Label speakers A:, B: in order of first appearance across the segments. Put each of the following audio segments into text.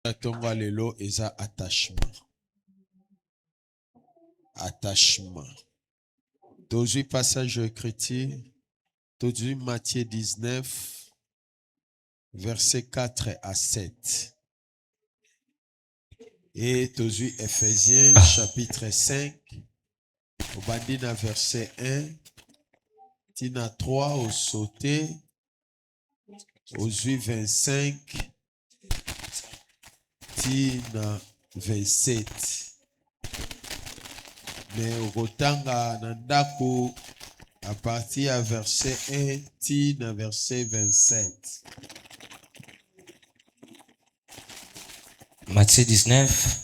A: Tonga lelo eza attachement. Attachement. Tozui passage écrit, tozui Matthieu 19, versets 4 à 7. Et tozui Ephésiens chapitre 5, au bandina verset 1, tina 3 au sauté, tozui 25, tina 27. Mais au Rotanga Nandaku, à partir à verset 1, tina verset 27.
B: Matthieu 19,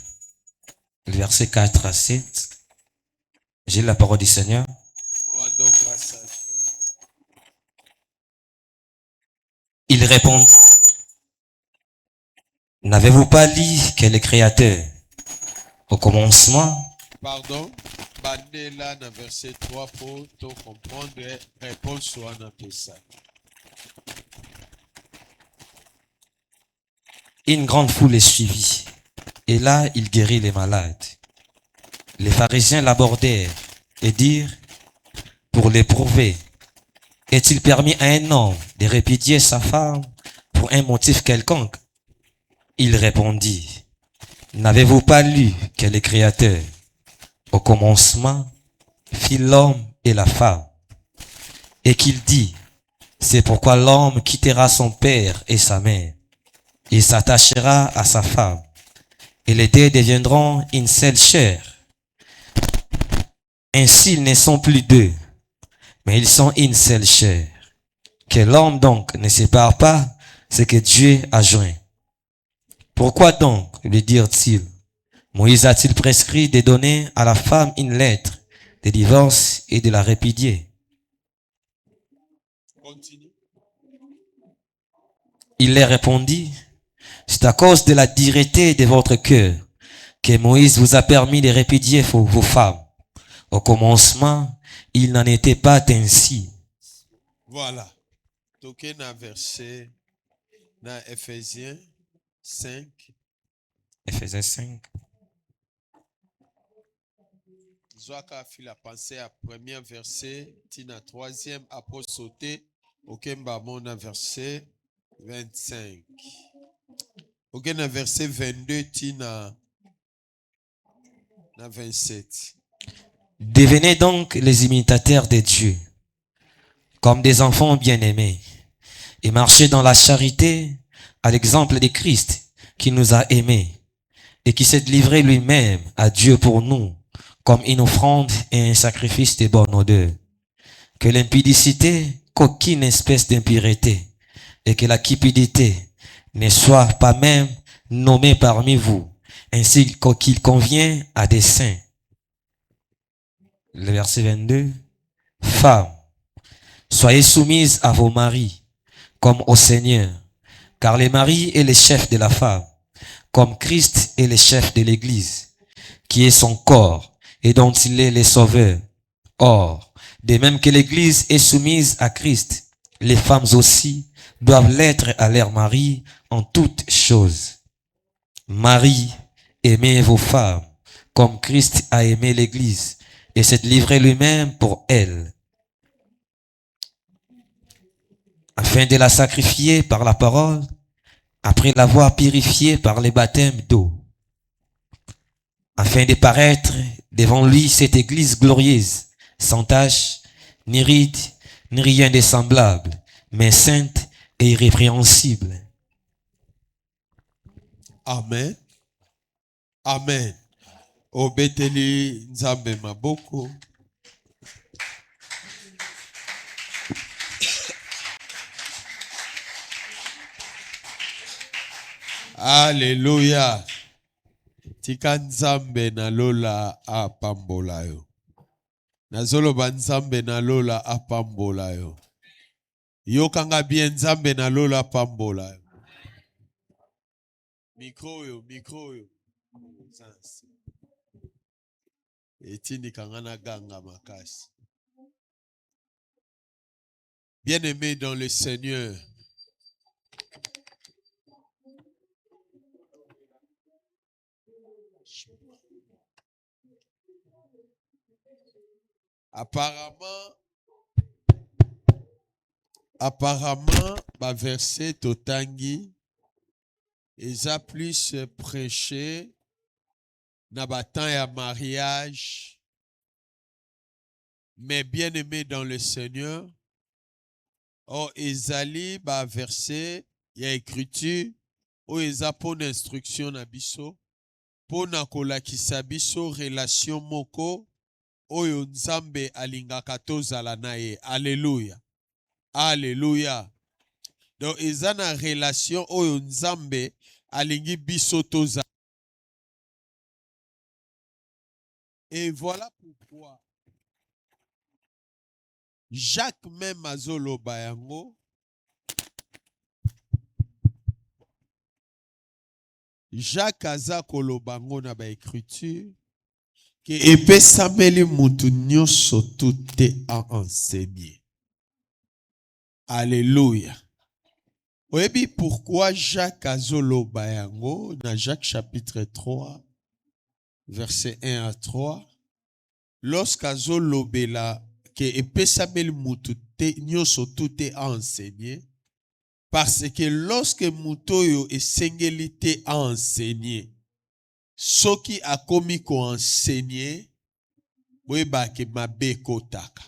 B: verset 4 à 7. J'ai la parole du Seigneur. Il répondit, n'avez-vous pas lu qu'elle est créateur au commencement?
A: Pardon, Bandela dans verset 3 pour te comprendre, réponse soit dans tout ça.
B: Une grande foule est suivie, et là il guérit les malades. Les pharisiens l'abordèrent et dirent, pour l'éprouver, est-il permis à un homme de répudier sa femme pour un motif quelconque? Il répondit, n'avez-vous pas lu qu'elle est créateur? Au commencement, fit l'homme et la femme. Et qu'il dit, c'est pourquoi l'homme quittera son père et sa mère, et s'attachera à sa femme, et les deux deviendront une seule chair. Ainsi ils ne sont plus deux, mais ils sont une seule chair. Que l'homme donc ne sépare pas ce que Dieu a joint. Pourquoi donc, lui dirent-ils, Moïse a-t-il prescrit de donner à la femme une lettre de divorce et de la répudier?
A: Continue.
B: Il leur répondit, c'est à cause de la dureté de votre cœur que Moïse vous a permis de répudier vos femmes. Au commencement, il n'en était pas ainsi.
A: Voilà. Toké na verset na Ephésiens 5.
B: Ephésiens 5.
A: Zwaka fi la pensée à premier verset, tina troisième après sauter, okemba mona verset 25. Ok na verset 22 tina na 27.
B: Devenez donc les imitateurs de Dieu, comme des enfants bien-aimés, et marchez dans la charité à l'exemple de Christ qui nous a aimés et qui s'est livré lui-même à Dieu pour nous comme une offrande et un sacrifice de bonne odeur. Que l'impudicité, qu'aucune espèce d'impureté et que la cupidité ne soit pas même nommée parmi vous, ainsi qu'il convient à des saints. Le verset 22. Femmes, soyez soumises à vos maris, comme au Seigneur, car le mari est le chef de la femme, comme Christ est le chef de l'Église, qui est son corps, et dont il est le sauveur. Or, de même que l'Église est soumise à Christ, les femmes aussi doivent l'être à leur mari en toutes choses. Marie, aimez vos femmes, comme Christ a aimé l'Église, et s'est livré lui-même pour elle, afin de la sacrifier par la parole, après l'avoir purifiée par les baptêmes d'eau, afin de paraître devant lui cette église glorieuse, sans tache, ni ride, ni rien de semblable, mais sainte et irrépréhensible.
A: Amen. Amen. Obeteli nzambe maboko. Alléluia. Tika nzambe na lola apambola yo. Nazoloba nzambe na lola apambola yo. Yokanga bien nzambe na lola apambola yo. Micro yo. Etini kangana ganga makasi. Bien-aimé dans le Seigneur, Apparemment, ma verset totangi, eza plus prêché na batan ya mariage, mais bien aimé dans le Seigneur. Oh, ezali ba verset ya écriture o eza pour instruction na biso, pour na kolakisa biso relation moko oyo Nzambe alingaka tozala na ye. Alléluia. Alléluia. Donc eza na relation oyo Nzambe alingi biso toza. Et voilà pourquoi Jacques même azoloba yango. Jacques aza kolobango na ba écriture que epesameli mutu nyonso tout a enseigné. Alléluia. Oyebi pourquoi Jacques azoloba yango na Jacques chapitre 3 verset 1 à 3. Lorsqu'azolobela que epesameli mutu nyonso tout a enseigné, parce que lorsque mutoyo esengeli te a enseigné, soki akomi ko enseigner, weba ke mabe kotaka.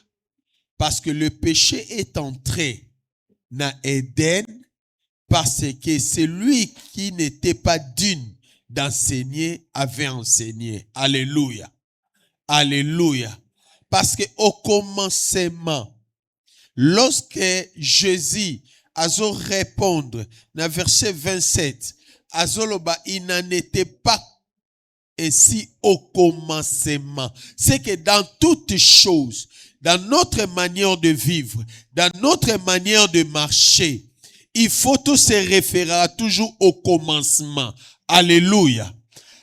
A: Parce que le péché est entré dans Éden, parce que celui qui n'était pas digne d'enseigner avait enseigné. Alléluia. Alléluia. Parce que au commencement, lorsque Jésus azo répondre dans verset 27, azoloba, il n'en était pas ainsi au commencement. C'est que dans toutes choses, dans notre manière de vivre, dans notre manière de marcher, il faut tout se référer toujours au commencement. Alléluia.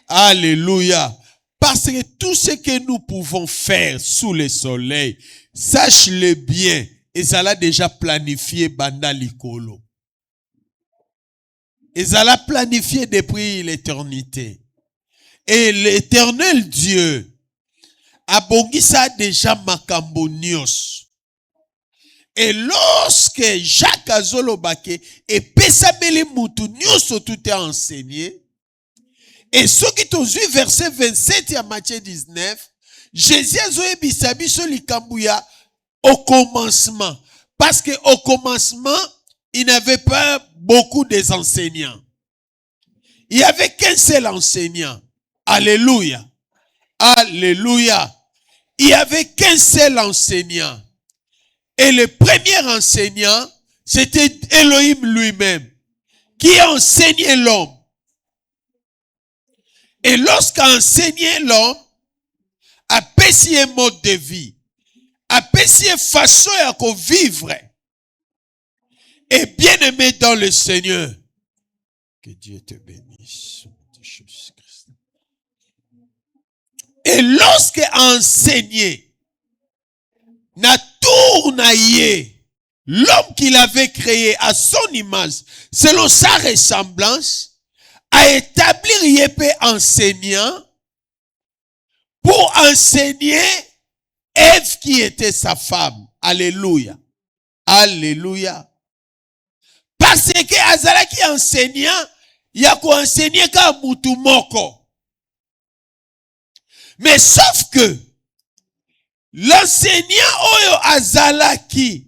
A: Alléluia. Parce que tout ce que nous pouvons faire sous le soleil, sache-le bien, et ça l'a déjà planifié banda likolo. Et ça l'a planifié depuis l'éternité. Et l'éternel Dieu a bongisa déjà makambo nyos. Et lorsque Jacques azolobake et pesameli mutu nyos tout est enseigné, et ce qui t'ont vu verset 27 à Matthieu 19, Jésus a bisabiso likambuya au commencement. Parce que au commencement, il n'avait pas beaucoup d'enseignants. Il n'y avait qu'un seul enseignant. Alléluia. Alléluia. Il n'y avait qu'un seul enseignant. Et le premier enseignant, c'était Elohim lui-même, qui enseignait l'homme. Et lorsqu'enseigner l'homme, a pécié un mode de vie, a pécié façon à vivre, et bien aimé dans le Seigneur, que Dieu te bénisse. Et lorsque enseigné, na tournaillé, l'homme qu'il avait créé à son image, selon sa ressemblance, a établi Yépé enseignant pour enseigner Ève qui était sa femme. Alléluia. Alléluia. Parce que azalaki enseignant, ya ko enseigner ka mutu moko. Mais sauf que l'enseignant oyo azalaki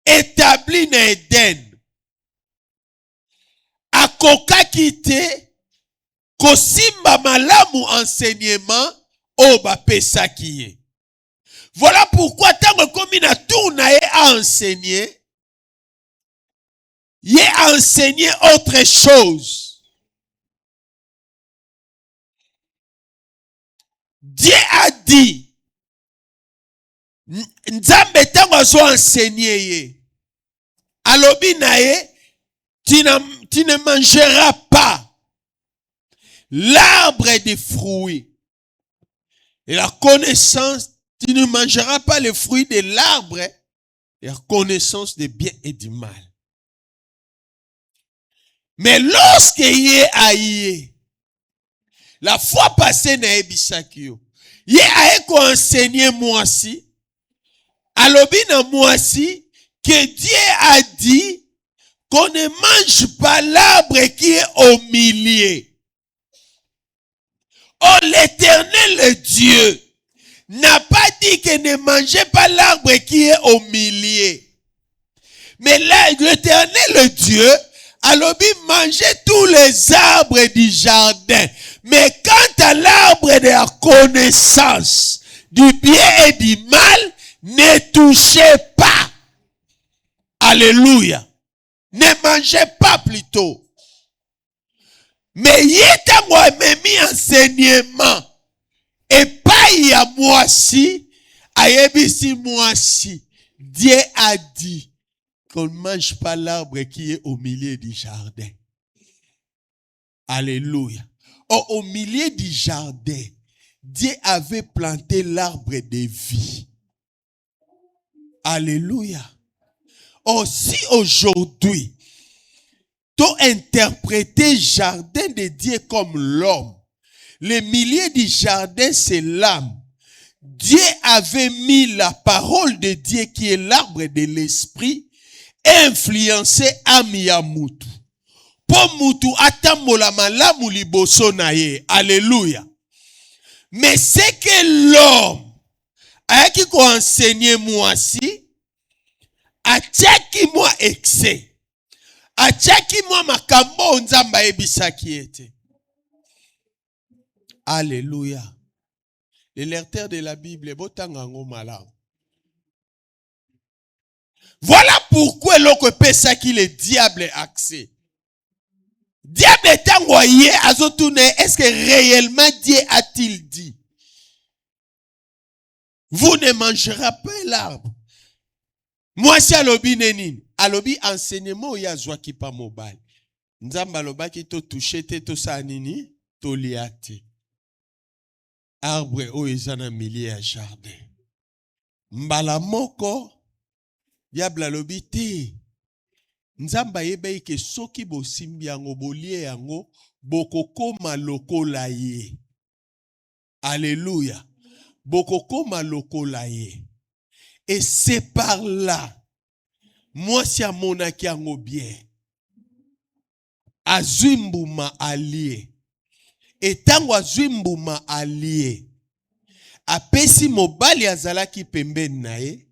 A: établi na Eden akokaki te kosimba malamu enseignement o bapesaki ye. Voilà pourquoi tango komi na tour na ye a enseigné, il a enseigné autre chose. Dieu a dit, Nzambe tango azo enseigné ye, alobi na ye, tu ne mangeras pas l'arbre des fruits. Et la connaissance, tu ne mangeras pas les fruits de l'arbre et la connaissance du bien et du mal. Mais lorsque y est aïe, La fois passée, na ebisaki yo. Ye aeko enseigner mwasi. Alobi na mwasi que Dieu a dit qu'on ne mange pas l'arbre qui est au milieu. Oh, l'Éternel, le Dieu, n'a pas dit que ne mangez pas l'arbre qui est au milieu. Mais là, l'Éternel, le Dieu, alobi mangez tous les arbres du jardin. Mais quant à l'arbre de la connaissance du bien et du mal, ne touchez pas. Alléluia. Ne mangez pas plutôt. Mais yetango amemi enseignement. Et pas y a mwasi, ayebisi mwasi. Dieu a dit qu'on ne mange pas l'arbre qui est au milieu du jardin. Alléluia. Or, au milieu du jardin, Dieu avait planté l'arbre de vie. Alléluia. Or, si aujourd'hui, tu interpréter jardin de Dieu comme l'homme, le milieu du jardin, c'est l'âme. Dieu avait mis la parole de Dieu qui est l'arbre de l'esprit influencé âme ya mutu. Po mutu atambola malamu liboso na ye. Alléluia. Mais c'est que l'homme ayaki ko enseigner mwasi, atiaki mwa excès. Atiaki mwa makambo nzamba ebisaki ete. Alléluia. Le lecteur de la Bible, botangango malam. Voilà pourquoi l'on peut ça qui le diable accès. Diable est envoyé à Zotoune. Est-ce que réellement Dieu a-t-il dit? Vous ne mangerez pas l'arbre. Moi, si alobi nenin, alobi enseignement ya zwaki pa mobile. Nzamba lobaki to touché te to sa nini, to liate. Arbre o ezana milieu ya jardin. Mbala moko, diable alobi te. Nzamba yebe ke soki bosimbi yango bolie yango bokokoma lokola ye. Alléluia. Bokokoma lokola ye. Et c'est par là, moi si a monaki yango bien, azwimbuma allié. Et tango azwimbuma allié, apesi mobali azalaki pembeni na ye,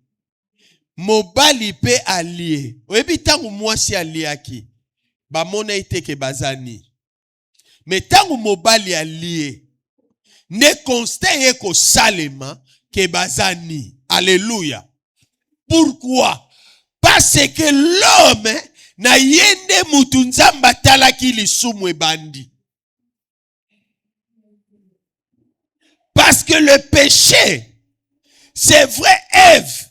A: mobali pe allié. Oyebi tango mwasi alliaki, ba mona iteke bazani. Mais tango mobali allié, ne constate ko salema ke bazani. Alléluia. Pourquoi? Parce que l'homme na yende mutu nzamba talaki lisumu ebandi. Parce que le péché, c'est vrai, Ève,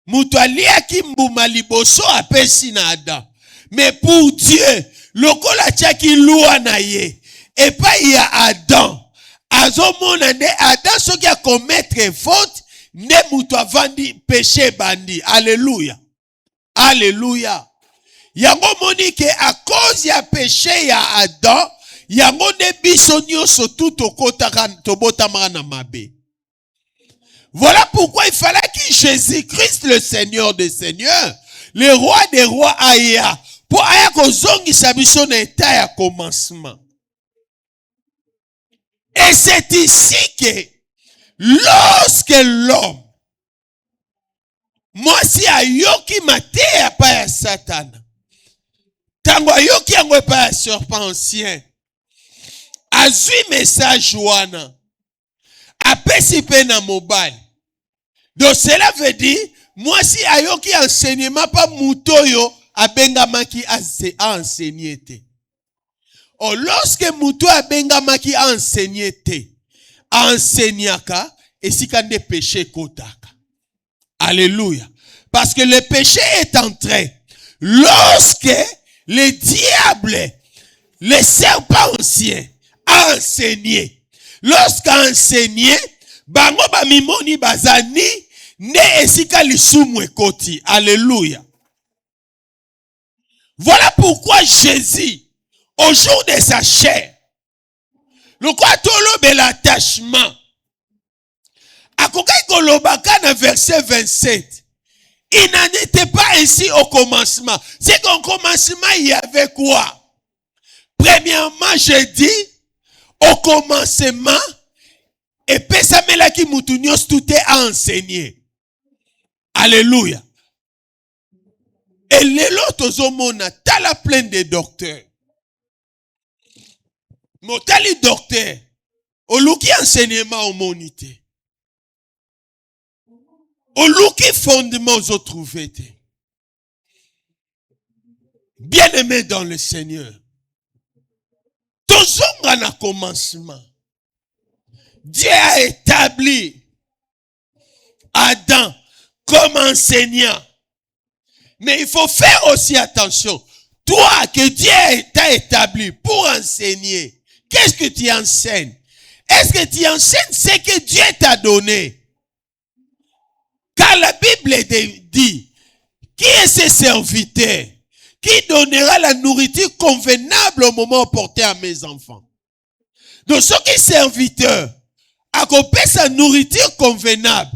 A: mutu aliaki mbuma liboso apesi na Adam. Mais pour Dieu, lokola tiaki lua na ye, et pas il y a Adam. Azomona ne Adam soki a commettre faute, ne mutu avandi péché bandi. Alléluia. Alléluia. Yango monike à cause ya péché ya Adam, yango ne biso nyonso tout tobotamaka na mabe. Voilà pourquoi il fallait que Jésus-Christ, le Seigneur des Seigneurs, le roi des rois aya, pour aya kozongisa biso na état ya commencement. Et c'est ici que lorsque l'homme, moi si ayoki mateya pa ya Satana, tango ayoki yango pa ya serpent ancien, azwi message wana, apesi pe na mobile. Donc cela veut dire, moi si ayoki enseignement pa mutoyo, abengamaki a enseigné te. Or lorsque muto abengamaki a enseigné te, enseignaka, et si quand des péchés kotaka. Alléluia. Parce que le péché est entré. Lorsque le diable, le serpent ancien, a enseigné. Lorsqu'a enseigné, bango ba mimoni bazani, ne esika lisumu ekoti. Alléluia. Voilà pourquoi Jésus, au jour de sa chair, Le quoi tolo l'attachement. Akokai kolobaka na verset 27. Il n'en était pas ainsi au commencement. C'est qu'au commencement, il y avait quoi? Premièrement, je dis, au commencement, et pesamela ki mutunios tout est à enseigner. Alléluia. Et les autres hommes, t'as la plaine des docteurs. Motali docteur. Oluki enseignement au monité. Oluki fondement aux trouvé. Bien-aimé dans le Seigneur. Toujours en commencement. Dieu a établi Adam comme enseignant. Mais il faut faire aussi attention. Toi que Dieu t'a établi pour enseigner, qu'est-ce que tu enseignes? Est-ce que tu enseignes ce que Dieu t'a donné? Car la Bible dit, qui est ce serviteur qui donnera la nourriture convenable au moment opportun à mes enfants? Donc, ce qui est serviteur, à couper sa nourriture convenable,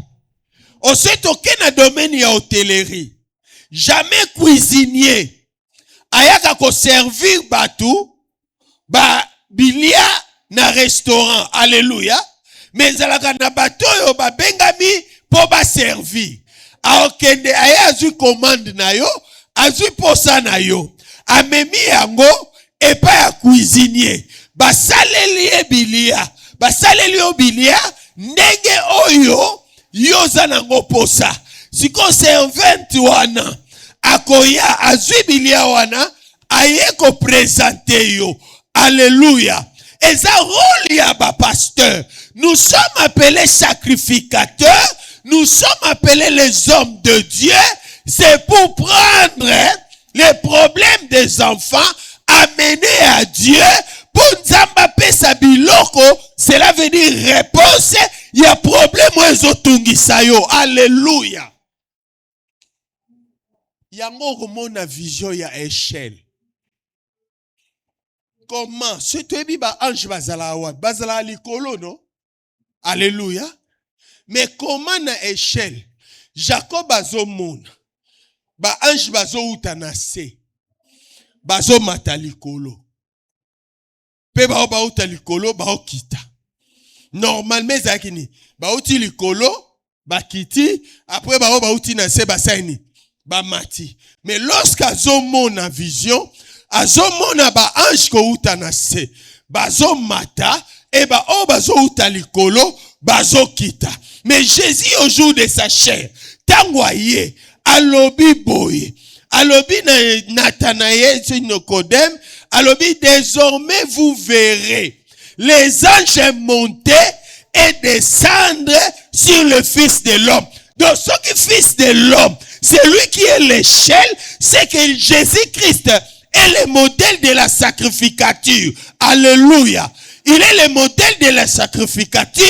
A: on sait aucun domaine de hôtellerie, jamais cuisinier, ayaka ko servir batou, bilia na restaurant, alléluia, mais alaka na batou yo bengami po ba servir. Aokende aya azu commande na yo, azu posa na yo, amemi yango epa ya cuisinier, basaleli bilia, basaleli yo bilia, ndenge oyo yoza nango posa. Siko servant wana akoya azwi bilia wana aye ko présenter yo. Alléluia. Et ça rôle ya ba pasteur. Nous sommes appelés sacrificateurs, nous sommes appelés les hommes de Dieu, c'est pour prendre les problèmes des enfants, amener à Dieu pour nzamba pesa biloko, cela veut dire réponse. Il y a problème ezotungisa yo. Alléluia. Yango komona vision ya échelle. Comment? Ce tebi ba ange bazala wa, bazala likolo no? Alléluia. Mais comment na échelle? Jacob azomona. Ba ange bazo utanase. Bazo mata likolo. Pe ba uta likolo ba okita. Normalement zakini ba uti likolo ba kiti après ba uti na se ba saini ba mati. Mais lorsqu'azomona vision, azomona ba ange ko uta na se bazo mata et ba o bazo uta likolo bazo kita. Mais Jésus au jour de sa chair tangwaye alobi boye alobi na Nathanaël Nicodème alobi désormais vous verrez les anges monter et descendre sur le Fils de l'homme. Donc, ce qui est Fils de l'homme, c'est lui qui est l'échelle, c'est que Jésus-Christ est le modèle de la sacrificature. Alléluia. Il est le modèle de la sacrificature.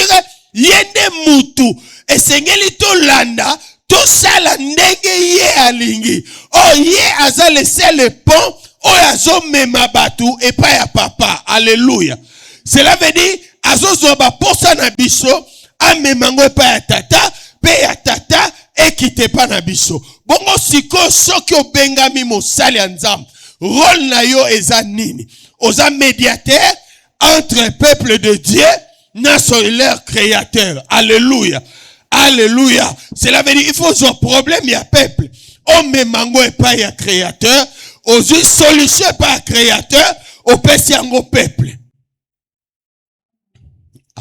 A: Yende mutu. Et sengeli to landa, to sala ndenge ye alingi. Oh, ye aza laissé le pont, oh, azo mema batu, et pas ya papa. Alléluia. Cela veut dire, azozo ba posa na biso, amemango pa ya tata, pe ya tata, ekite pa na biso. Bongo siko soki obengami mosali anzam, rôle na yo eza nini? Oza médiateur entre peuple de Dieu, na leur créateur. Alléluia. Alléluia. Cela veut dire, il faut un problème, ya peuple. On memango et pas ya créateur, ozu solution pas créateur, au pesiango peuple.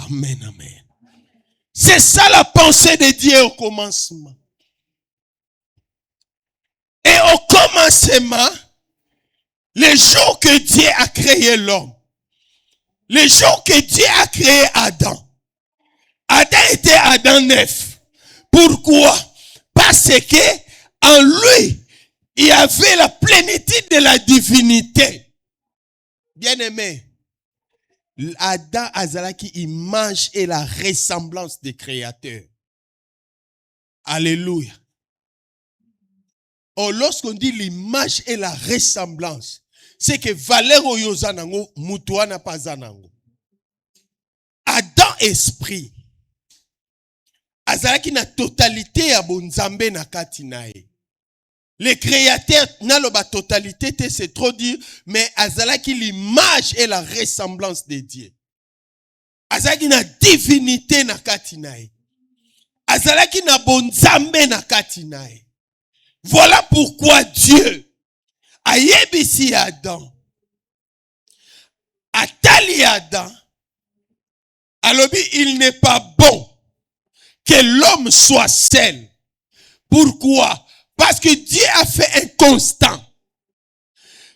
A: Amen, amen. C'est ça la pensée de Dieu au commencement. Et au commencement, le jour que Dieu a créé l'homme, le jour que Dieu a créé Adam, Adam était Adam neuf. Pourquoi? Parce que en lui, il y avait la plénitude de la divinité. Bien-aimé, Adam azalaki image et la ressemblance des créateurs. Alléluia. Or, lorsqu'on dit l'image et la ressemblance, c'est que valeur oyozanango, mutuana pazanango.
C: esprit azalaki na totalité ya bonzambe na kati na ye. Le créateur n'a pas totalité, c'est trop dire, mais azalaki l'image et la ressemblance de Dieu. Azalaki na divinité na kati na ye. Azalaki na bonzambe na kati na ye. Voilà pourquoi Dieu a yebisi Adam. Atali Adam. Alobi, il n'est pas bon que l'homme soit seul. Pourquoi? Parce que Dieu a fait un constant.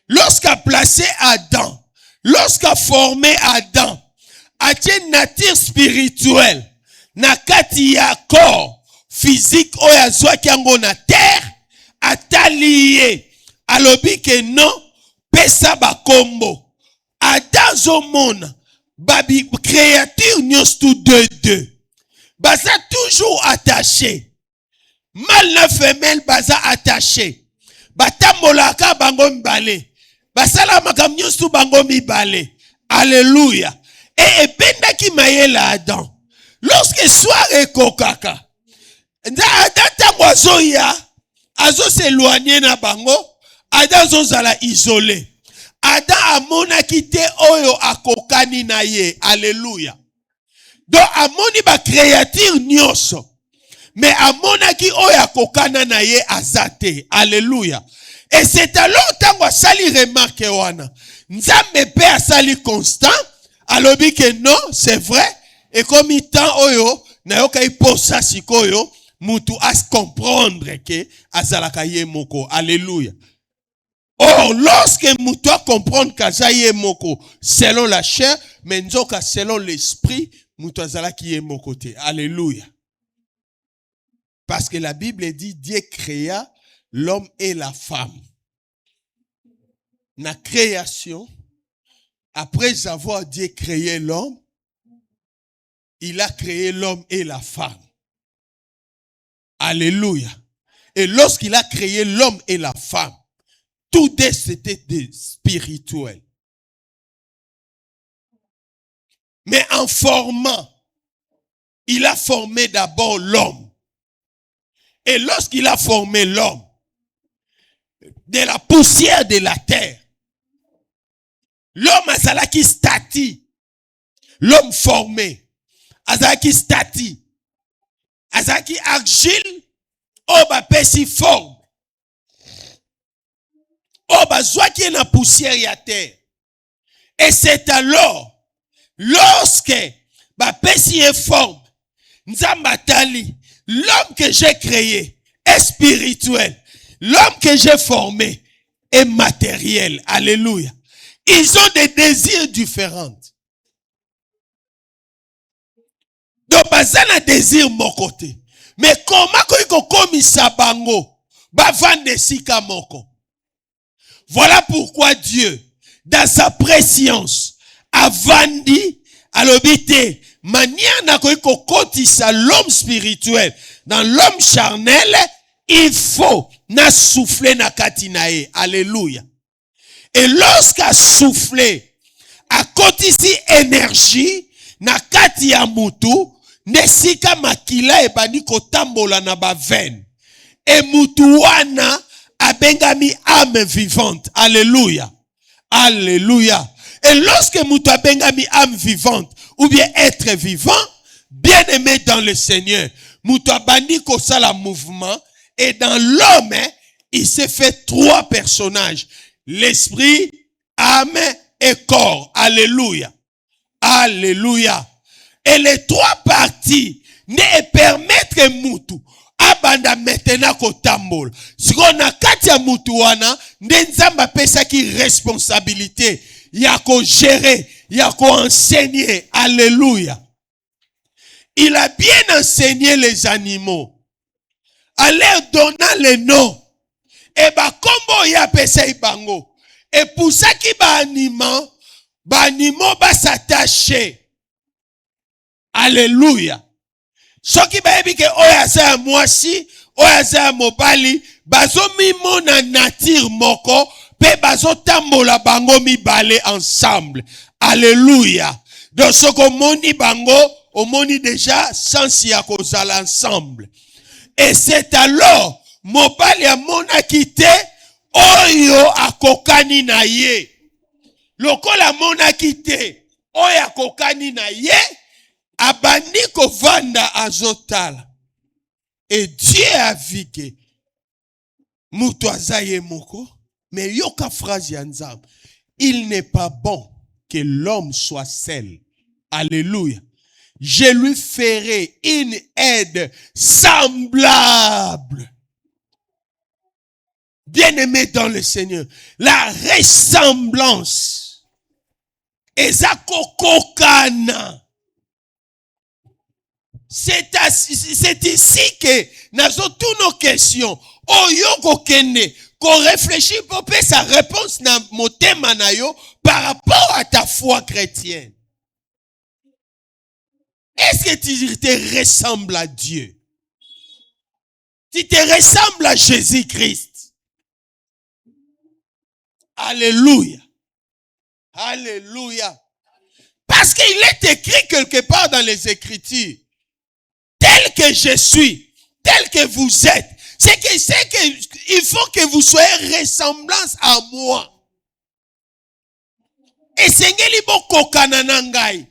C: Lorsqu'a placé Adam, lorsqu'a formé Adam, a une nature spirituelle, na kati ya corps physique oya zwa kiango na terre, ataliye, alobi ke non, pesa bakombo. Adam zomona, babi créature nyos tout deux. Baza toujours attaché. Mâle na femelle baza attaché. Batambolaka bango mibale. Basala makam nyusu bango mibale. Alléluia. Et ebenda ki mayela Adam. Lorsque soir ekokaka, Adam tango azoya, azo s'éloigner na bango, Adam zozala isolé. Adam amona kite oyo akokani na ye. Alléluia. Donc amoni ba créature nyoso. Mais amonaki oya kokana na ye azate. Alléluia. Et c'est alors tango sali remarque wana. Nzambe pe asali constant. Alobi que non, c'est vrai. Et comme il temps oyo, na yoka iposa sikoyo, mutu as comprendre que azalaka ye moko. Alléluia. Or, lorsque mutu a comprendre qu'aza ye moko, selon la chair, mais nzoka selon l'esprit, mutu azalaki ye moko te. Alléluia. Parce que la Bible dit, Dieu créa l'homme et la femme. La création, après avoir Dieu créé l'homme, il a créé l'homme et la femme. Alléluia. Et lorsqu'il a créé l'homme et la femme, tout deux c'était des spirituels. Mais en formant, il a formé d'abord l'homme. Et lorsqu'il a formé l'homme de la poussière de la terre, l'homme azalaki stati, l'homme formé, azalaki stati, azalaki argile, oba pesi forme, oba zwaki na poussière ya terre. Et c'est alors, lorsque ba pesi est forme, nzambatali, l'homme que j'ai créé est spirituel. L'homme que j'ai formé est matériel. Alléluia. Ils ont des désirs différents. Donc, baza na désir mon côté. Mais comment ko komisa bango ba vande sika moko. Voilà pourquoi Dieu, dans sa préscience, a vandi alobite manière na ko kotisa l'homme spirituel dans l'homme charnel, il faut na souffler na katinae. Alléluia. Et lorsqu'a soufflé, a kotisi énergie na kati ya mutu, nesika makila ebani kotambola na ba veine. Et mutu wana abengami âme vivante. Alléluia. Alléluia. Et lorsque mutu abengami âme vivante, ou bien être vivant, bien aimé dans le Seigneur, mutu abani kosala mouvement, et dans l'homme, il s'est fait trois personnages. L'esprit, âme et corps. Alléluia. Alléluia. Et les trois parties ne permettent mutu abanda maintenant kotambol. Si on a katia mutu wana, nenzamba pesa ki responsabilité. Yako gérer, yako enseigner. Alléluia. Il a bien enseigné les animaux. À leur donnant les noms. Et ba kombo ya pesa ibango. Et pour ça qui ba animaux s'attacher. Alléluia. Ce qui ba ebike oya za mwasi, oya za mobali, bazo mimona nature moko, pe bazo tambola bango mibale ensemble. Alléluia. Donc ce que moni bango, omoni déjà sens ya kozala ensemble. Et c'est alors mobali amonaki te oyo akokani na ye. Lokola amonaki te oyo akokani na ye, abandi kovanda azotala. Et Dieu a vu que mutu azaye moko, mais yoka phrase ya Nzambe. Il n'est pas bon que l'homme soit seul. Alléluia. Je lui ferai une aide semblable. Bien-aimé dans le Seigneur, la ressemblance. Ezakokokana. C'est ici que nous avons toutes nos questions. Oyoko kene, qu'on réfléchit pour faire sa réponse na motema na yo par rapport à ta foi chrétienne. Est-ce que tu te ressembles à Dieu? Tu te ressembles à Jésus-Christ? Alléluia. Alléluia. Parce qu'il est écrit quelque part dans les Écritures. Tel que je suis, tel que vous êtes, c'est que il faut que vous soyez ressemblance à moi. Et sengeli boko kananangai.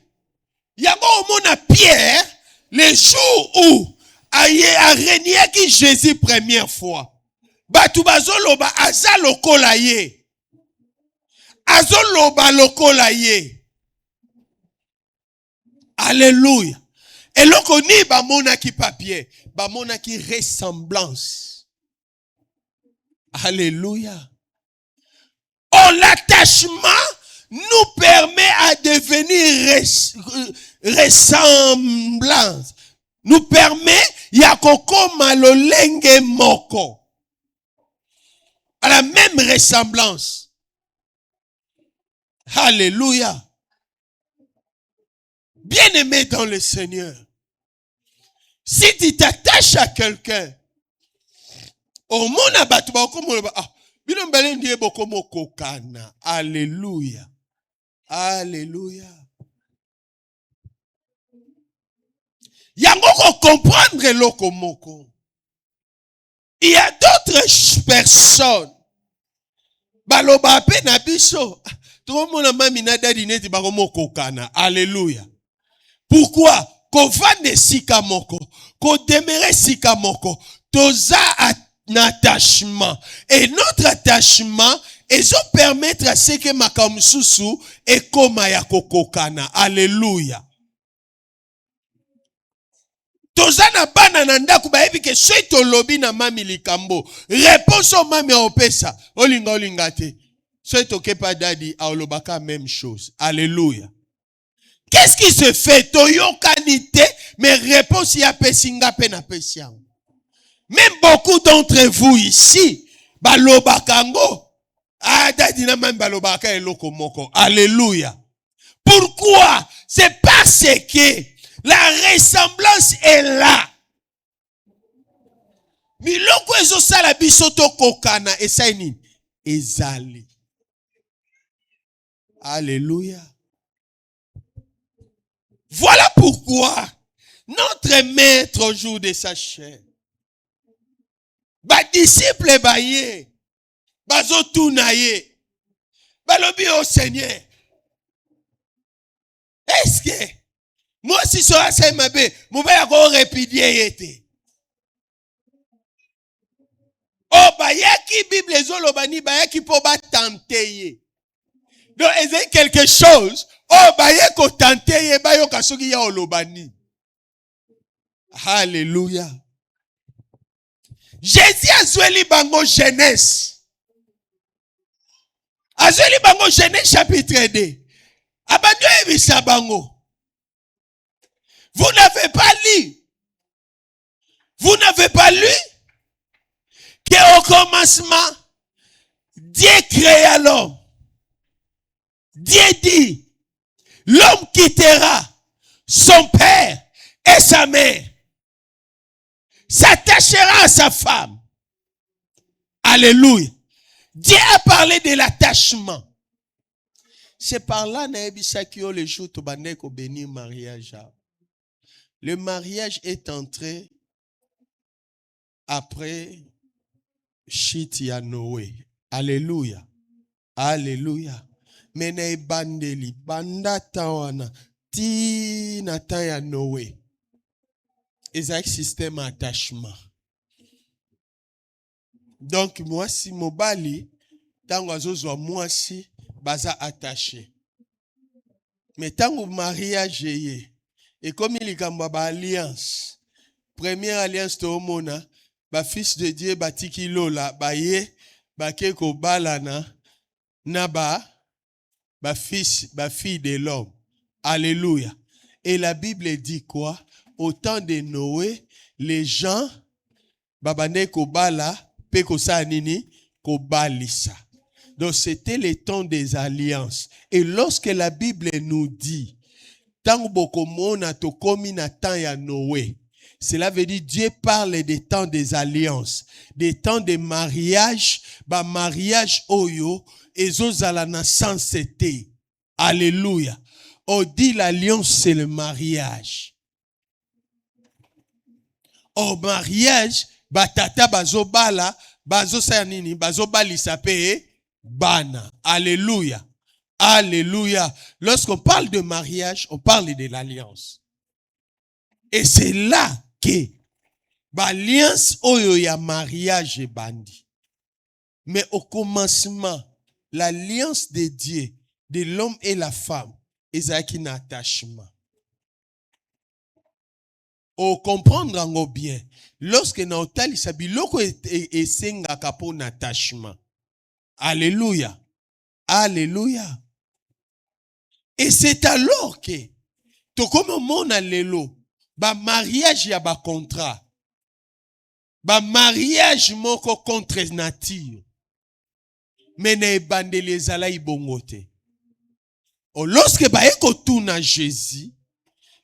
C: Yango omona Pierre, le jour où a régné qui Jésus première fois. Batu bazoloba aza lokola ye. Azoloba lokola ye. Alléluia. Et l'okoni ba mona ki papier, ba mona ki ressemblance. Alléluia. Oh, l'attachement nous permet à devenir ressemblance. Nous permet ya kokoma lolenge moko. À la même ressemblance. Alléluia. Bien-aimé dans le Seigneur, si tu t'attaches à quelqu'un, au monde abatu ba komo ah bino mbele ndiye bokomo kokana. Alléluia. Alléluia. Yango ko comprendre lokomoko. Il y a d'autres personnes. Baloba pe na biso. Tout le monde mami na dadi neti bakomo kokana. Alléluia. Pourquoi? Qu'on vende sika moko, qu'on demeure sika moko, toza un attachement. Et notre attachement, ils ont permettre à ce que makamsusu et koma ya kokokana. Alléluia. Toza na bana na ndaku ba ebi ke soito lobi na mami likambo. Réponse au mami opesa. Olinga te. Soito kepa dadi aolobaka même chose. Alléluia. Qu'est-ce qui se fait? Toyo kanite, mais réponse y a pesinga pena pesiang. Même beaucoup d'entre vous ici, balobakango, dadina même balobaka eloko moko. Alléluia. Pourquoi? C'est parce que la ressemblance est là. Miloko ezo sala bisoto kokana esaini ezali. Alléluia. Voilà pourquoi notre maître au jour de sa chair, ba disciple baye, bazotuna ye, balobi au Seigneur. Est-ce que moi si so asa mabe, mobaya ko répudie yete. Oh bayaki Bible ezolobani bayaki po ba tenter ye. Donc est quelque chose. Oh, baye ko tante ye bayo kasoki ya olobani. Alléluia. Jésus a zoueli bango jeunesse. A zoueli bango jeunesse chapitre 2. Abandon ebisa bango. Vous n'avez pas lu. Vous n'avez pas lu qu'au commencement, Dieu créa l'homme. Dieu dit, l'homme quittera son père et sa mère, s'attachera à sa femme. Alléluia. Dieu a parlé de l'attachement. C'est par là, Naebisa qui le jour to bandeko béni mariage. Le mariage est entré après chute ya Noé. Alléluia. Alléluia. Mais na ebandeli banda tawana ti na ta ya Noé. Ezaki système attachement. Donc mwasi mobali tango azozwa mwasi baza attaché. Mais tango mariage ye et comme il y ba alliance. Première alliance to mona ba fils de Dieu batiki lola ba ye ba ke ko balana na ba fille de l'homme. Alléluia. Et la Bible dit quoi? Au temps de Noé, les gens babane ko bala pe ko sa nini ko balisa. Donc c'était le temps des alliances. Et lorsque la Bible nous dit tango bokomona to komi na temps ya Noé, cela veut dire Dieu parle des temps des alliances, des temps de mariage, ba mariage oyo ezozala na sainteté. Alléluia. On dit l'alliance c'est le mariage. Au mariage, batata bazobala, bazosaya nini, bazobalisa pe bana. Alléluia. Alléluia. Lorsqu'on parle de mariage, on parle de l'alliance. Et c'est là que l'alliance oyo ya mariage est bandi. Mais au commencement, l'alliance de Dieu, de l'homme et la femme, ezaki na attachement. Au comprendre bien, lorsque na otali sabiloko esengaka po na attachement. Alléluia. Alléluia. Et c'est alors que, to comme mon allélo, ba mariage ya ba contrat, ba mariage moko contre nature, mais na ebandeli ezala ibongote. O lorsque ba eko tuna Jésus,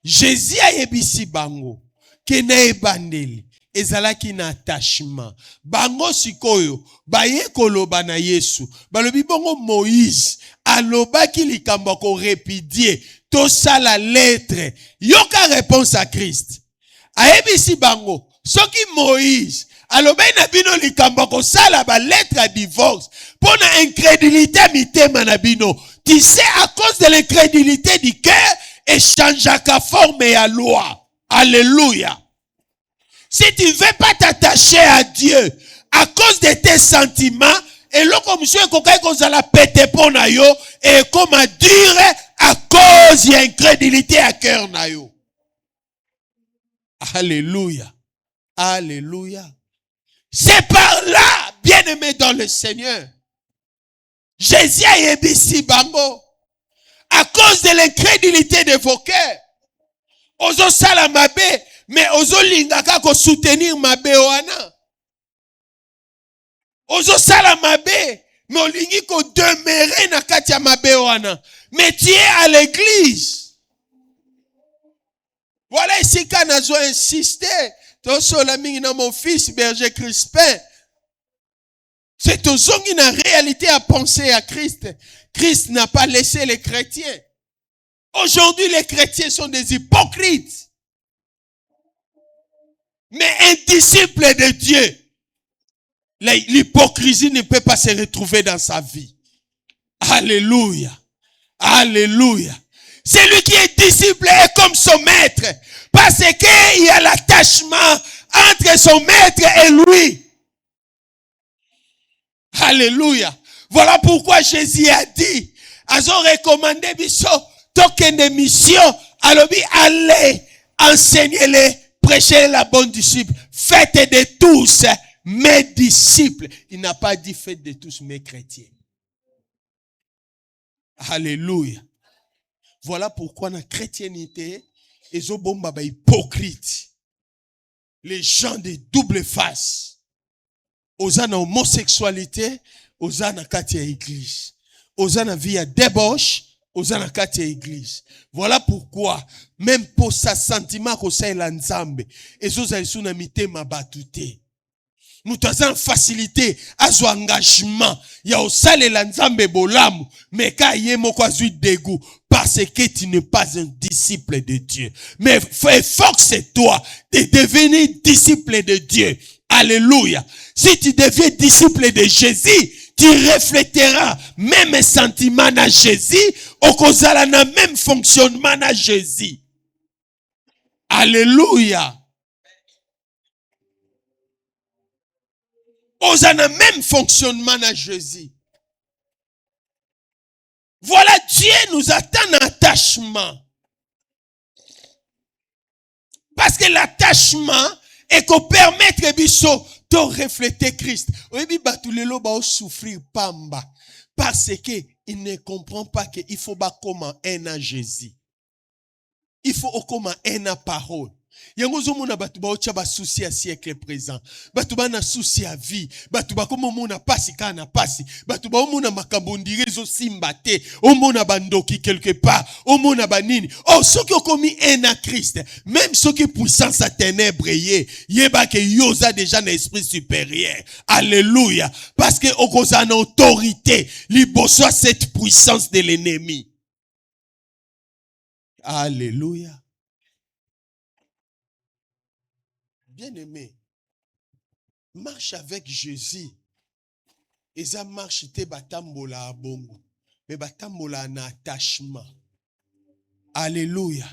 C: Jésus a yebisi bango, ke na ebandeli, ezalaki na attachement. Bango sikoyo, baye koloba na Yesu. Balobi bongo Moïse, alobaki likambo ko répudie, to sa la lettre. Yoka réponse à Christ. Ayebisi bango, soki Moïse, alobaki na bino likambo ko sala ba lettre à divorce, pona incrédulité mitema na bino. Tu sais, à cause de l'incrédulité du cœur, échangeaka forme et à loi. Alléluia. Si tu ne veux pas t'attacher à Dieu à cause de tes sentiments, et là comme monsieur kokai kozala pété pour na yo et comme à dire à cause il y a incrédulité à cœur na yo. Alléluia. Alléluia. C'est par là, bien-aimé dans le Seigneur. Jésus a yebisi bango à cause de l'incrédulité de vos cœurs. Ozo sala mabe, mais ozo lingaka ko soutenir mabe wana. Ozo sala mabe, mais olingi ko demeurer na kati ya mabe wana. Mais tu es à l'église. Voilà ici qu'on a besoin d'insister. Toso la mingi na mon fils berger Crispin. C'est toujours une réalité à penser à Christ. Christ n'a pas laissé les chrétiens. Aujourd'hui, les chrétiens sont des hypocrites. Mais un disciple de Dieu, l'hypocrisie ne peut pas se retrouver dans sa vie. Alléluia. Alléluia. Celui qui est disciple est comme son maître. Parce qu'il y a l'attachement entre son maître et lui. Alléluia. Voilà pourquoi Jésus a dit, ils ont recommandé biso, token de mission, alobi, allez, enseignez-les, prêchez la bonne disciple, faites de tous mes disciples. Il n'a pas dit faites de tous mes chrétiens. Alléluia. Voilà pourquoi la chrétienté, ils ont bomba hypocrite. Les gens de double face. Osana homosexualité, osana kati ya église. Osana vie ya débauche, osana kati ya église. Voilà pourquoi, même pour sa sentiment ko sa la nzambe, ezoza isuna mitema batute. Mutazan facilité, azo engagement, ya osale la nzambe bolamu, mais ka ye moko azui dégoût. parce que tu n'es pas un disciple de Dieu. Mais efforce-toi de devenir disciple de Dieu. Alléluia. Si tu deviens disciple de Jésus, tu refléteras même sentiment à Jésus, au kozala na même fonctionnement à Jésus. Alléluia. Ozana même fonctionnement à Jésus. Voilà, Dieu nous attend un attachement. Parce que l'attachement est qu'on permettre biso de refléter Christ. Oyebi batulelo ba souffrir pamba parce que il ne comprend pas que il faut ba comme un à Jésus. Il faut comme un à parole. Yango zomona batu ba ocha ba souci à siècle présent. Batu ba na souci à vie. Batu ba comme mona pasi kana pasi. Batu ba omona makambo ndirezo simbate. Omona bandoki quelque part. Omona banini. Oh, ceux qui ont commis un à Christ. Même ceux qui puissance à ténèbres yeba ke yoza déjà un esprit supérieur. Alléluia. Parce que okoza en autorité. Liboso cette puissance de l'ennemi. Alléluia. Bien-aimé, marche avec Jésus. Et ça marche te batambola bongo. Mais batambola na attachement. Alléluia.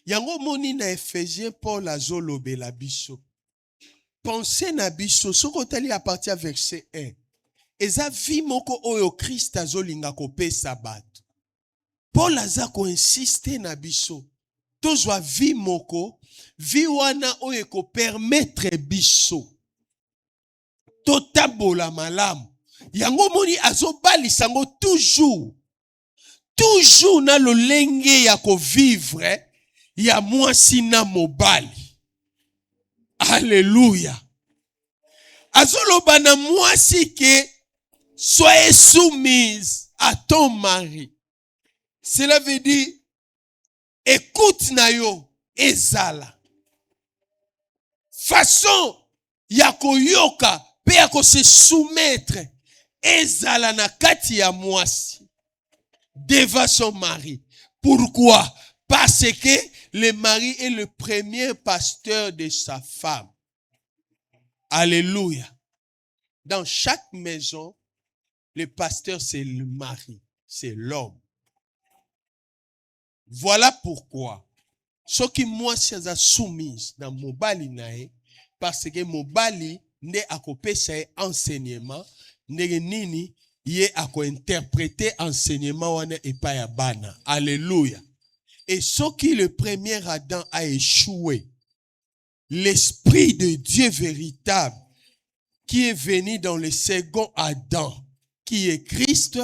C: Yango moni na Ephésiens Paul azolobe la biso. Pensez na biso. Soko tali à partir verset 1. Et ça vi moko oyo Christ azolinga kopesa bato. Paul azako insiste na biso. Tozwa vi moko. Vi wana oyo ko permettre biso totambola malamu. Yango moni azobali sango toujours na lolenge ya ko vivre ya mwasi na mobali. Alléluia. Azoloba na mwasi ke soyez soumise à ton mari. Cela veut dire écoute na yo ezala. Façon ya koyoka pe ya ko se soumettre ezala na kati ya mwasi devant son mari. Pourquoi? Parce que le mari est le premier pasteur de sa femme. Alléluia. Dans chaque maison, le pasteur c'est le mari, c'est l'homme. Voilà pourquoi ce qui moi c'est soumise dans mobali nae parce que mobali ne akopesa enseignement ndenge nini ye ako interpréter enseignement wana epa ya bana. Alléluia. Et ce qui le premier Adam a échoué, l'esprit de Dieu véritable qui est venu dans le second Adam qui est Christ,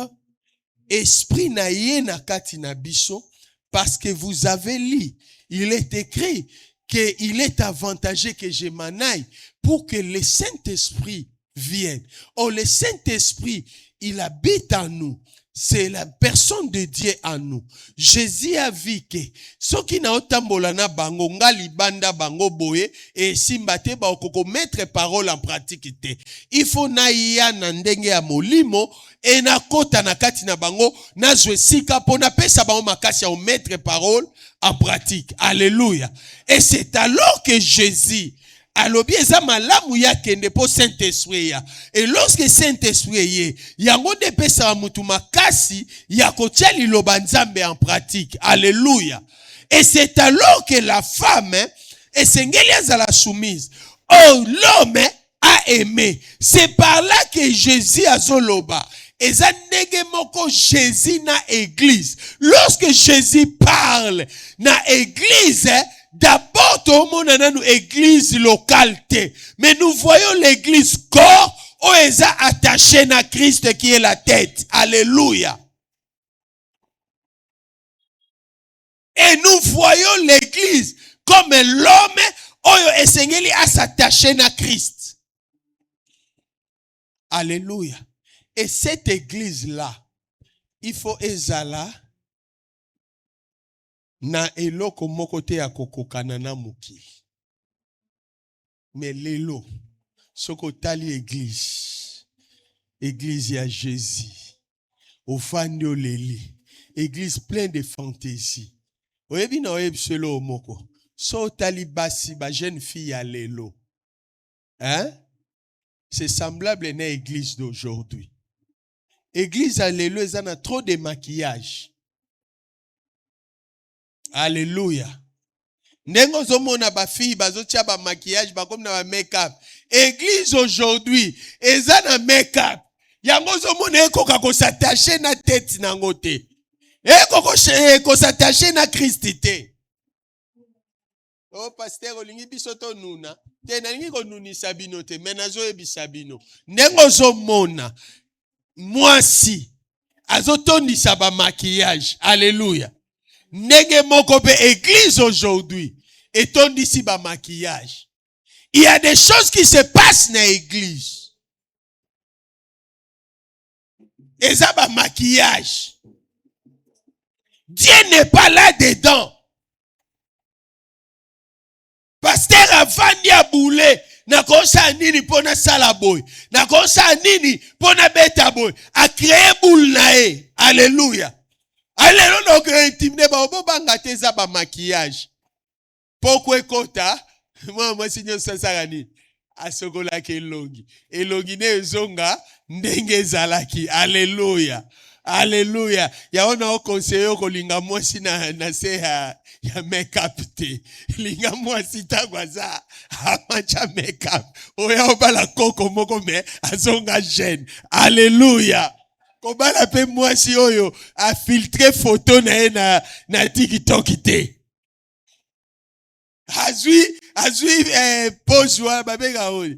C: esprit na ye na kati na biso. Parce que vous avez lu, il est écrit qu'il est avantageux que je m'en aille pour que le Saint-Esprit vienne. Oh, le Saint-Esprit, il habite en nous. C'est la personne de Dieu en nous. Jésus a vu que ceux qui na otambola na bango ngali banda bango boye et simbate ba okoko mettre parole en pratique te. Il faut na ya na ndenge ya molimo et na kota na kati na bango na zwe sika pona pesa bango makasi ya mettre parole en pratique. Alléluia. Et c'est alors que Jésus alobi eza malamu ya kende po Saint-Esprit ya. Et lorsque Saint-Esprit ye, yango de pesa mutu makasi ya kotia liloba nzambe en pratique. Alléluia. Et c'est alors que la femme esengeli azala soumise. Oh, l'homme a aimé. C'est par là que Jésus azoloba. Eza ndenge moko Jésus na église. Lorsque Jésus parle na église, d'abord, tout le monde a une église locale. Mais nous voyons l'église corps où ils ont attaché à Christ qui est la tête. Alléluia. Et nous voyons l'église comme l'homme où il a s'attaché à Christ. Alléluia. Et cette église-là, il faut ezala na eloko moko te ya kokokana na mokili. Mais lelo soko tali église ya Jésus ofandi oleli église pleine de fantaisie. Oyebi na oyebi selo moko. So talibasi ba jeune fille à l'élo. Hein? C'est semblable à l'église d'aujourd'hui. Église à l'élo, ils ont trop de maquillage. Alléluia. Nengo zomona ba fille bazotia ba maquillage ba comme na ba make-up. Église aujourd'hui, ils ont make-up. Yango zomona ekoka ko s'attacher na tête na ngote. Eko s'attacher na Christité. Oh pasteur olingi biso to nuna. Te na lingi ko nuni sabino te menazo e bisabino. Nengo zomona mwasi azotondisa ba maquillage. Alléluia. Nenge moko pe église aujourd'hui etondisi ba maquillage. Il y a des choses qui se passent dans l'église. Et ça ba maquillage. Dieu n'est pas là-dedans. Pasteur avandi a boule. Na konsa nini pona salaboy. Na konsa nini pona beta boy. A créé boule nae. Alléluia. Alléluia. Donc intimidé ba obo banga te za ba maquillage. Pourquoi kota? Moi sinyo sasarani. Asogola ke elongi. Elongi ne ezonga ndenge zalaki. Alléluia. Alléluia. Ya ona o conseiller ko linga mwasi na se ya make-up te. Linga mwasi tagwaza amacha make-up. Oya obala koko moko me azonga jeune. Alléluia. Kobala pe mwasi oyo a filtré photo na TikTok te. Azui pose wa babega oyo.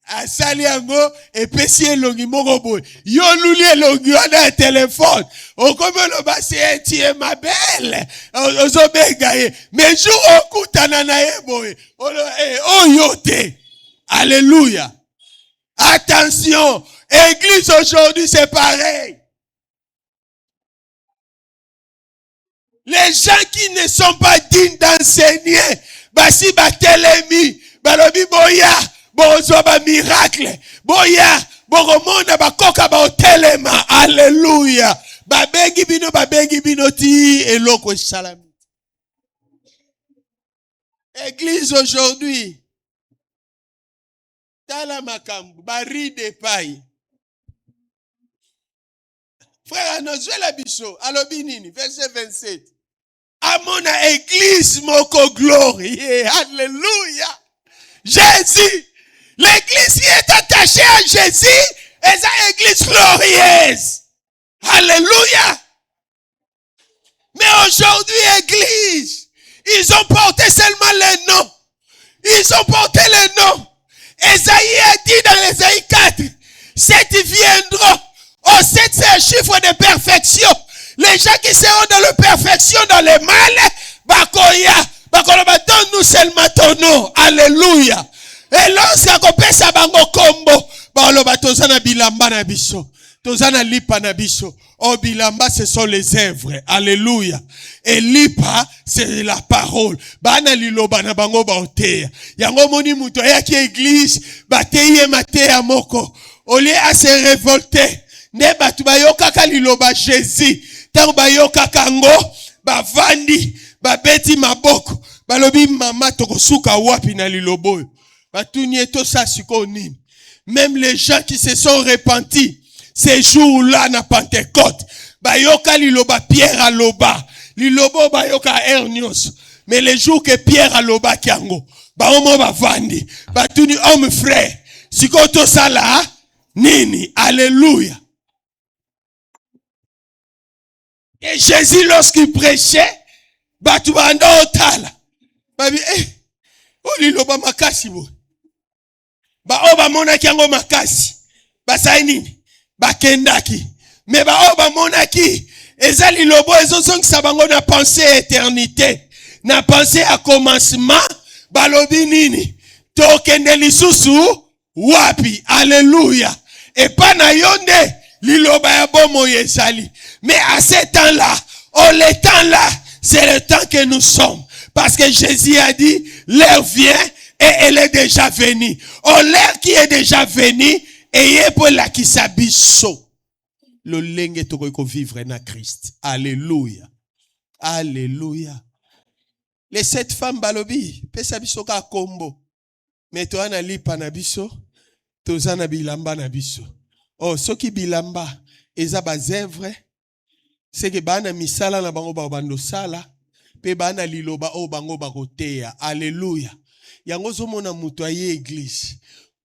C: Asali yango epesi elongi moko boy. Yo luli elongi wana téléphone. Okomelo basi tu es ma belle. Ozobega ye. Mais jour okutana na ye boy. Oyo te. Alléluia. Attention, église aujourd'hui c'est pareil. Les gens qui ne sont pas dignes d'enseigner, basi batelemi, balobi boya. Bozo ba miracle. Boya. Boromona ba koka ba otelema. Alléluia. Babengi bino ti eloko salam. Église aujourd'hui. Tala makambu. Bari de paille. Frère, Nozuel Abisso. Alobi nini. Verset 27. Amona église moko glorie. Alléluia. Jésus. L'église qui est attachée à Jésus est une église glorieuse. Alléluia. Mais aujourd'hui, église, ils ont porté seulement les noms. Ils ont porté les noms. Esaïe a dit dans l'Esaïe 4, 7 viendront. Oh, 7 c'est un chiffre de perfection. Les gens qui seront dans la perfection, dans le mal, bakoya, donne-nous seulement ton nom. Alléluia. Et lorsqu'on pesa bango kombo, baloba tozana bilamba na biso, tozana lipa na biso. Oh bilamba ce sont les œuvres. Alléluia. Et lipa c'est la parole. Bana liloba na bango baotea. Yango moni muto ya ki église, bateye matea moko. Oli à se révolter. Ne batu bayoka ka liloba Jésus. Tango bayoka kango, bavandi, babeti maboko. Balobi mama tokosuka wapi na lilobo. Même les gens qui se sont repentis ces jours-là na Pentecôte, bayoka liloba Pierre aloba, lilobo bayoka Hernios. Mais les jours que Pierre aloba kiango, baomo bavandi, batuni homme frère, sikoto sala nini, alléluia. Et Jésus lorsqu'il prêchait, batu bando otala, babi liloba makasi bo. Ba oba monaki yango makasi. Ba sai nini? Ba kendaki. Mais ba oba monaki ezali lobo ezozongisa bango na pensée éternité. Na pensée à commencement, ba lobi nini? Tokende lisusu wapi? Alléluia. Et pas na yonde liloba ya bomo yezali. Mais à ce temps-là, le temps-là, c'est le temps que nous sommes. Parce que Jésus a dit, l'heure vient et elle est déjà venue. Oh, l'heure qui est déjà venue, ayez pour la kisabiso. le lenge toko vivre na Christ. Alléluia. Alléluia. Les 7 femmes balobi, pesa biso ka kombo. Mais toi na lipa na biso, toza na bilamba na biso. Oh, soki bilamba eza bazèvre, c'est que bana misala na bango ba bando sala, pe bana liloba o bango bakoteya. Alléluia. Yango zomona mutu aye église.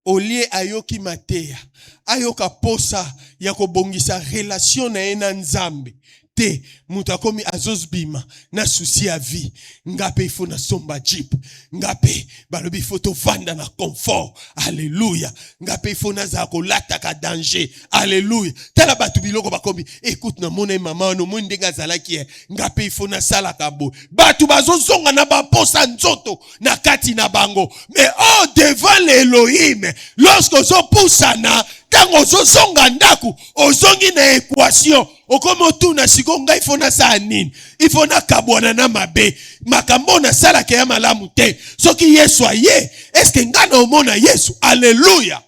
C: Olie ayoki mateya, ayoka posa ya kobongisa relation na ye na Nzambe. Te mutu akomi azozbima na souci ya vie. Ngape ifo na somba jeep. Ngape balobi ifo to vanda na confort. Alléluia. Ngape ifo na za kolata ka danger. Alléluia. Tala batu biloko bakomi écoute na mona mama no monde nga zalaki. Ngape ifo na sala kabo. Batu bazozonga na ba posa nzoto na kati na bango. Mais oh devant l'Elohim, lorsque zo poussana tango ozozonga ndaku ozongi na équation okomo tuna sikonga ifona sa nini ifona kabwana na mabe makambo na sala ke ya malamu te soki Yesu aye est-ce que ngana omona Yesu? Alléluia.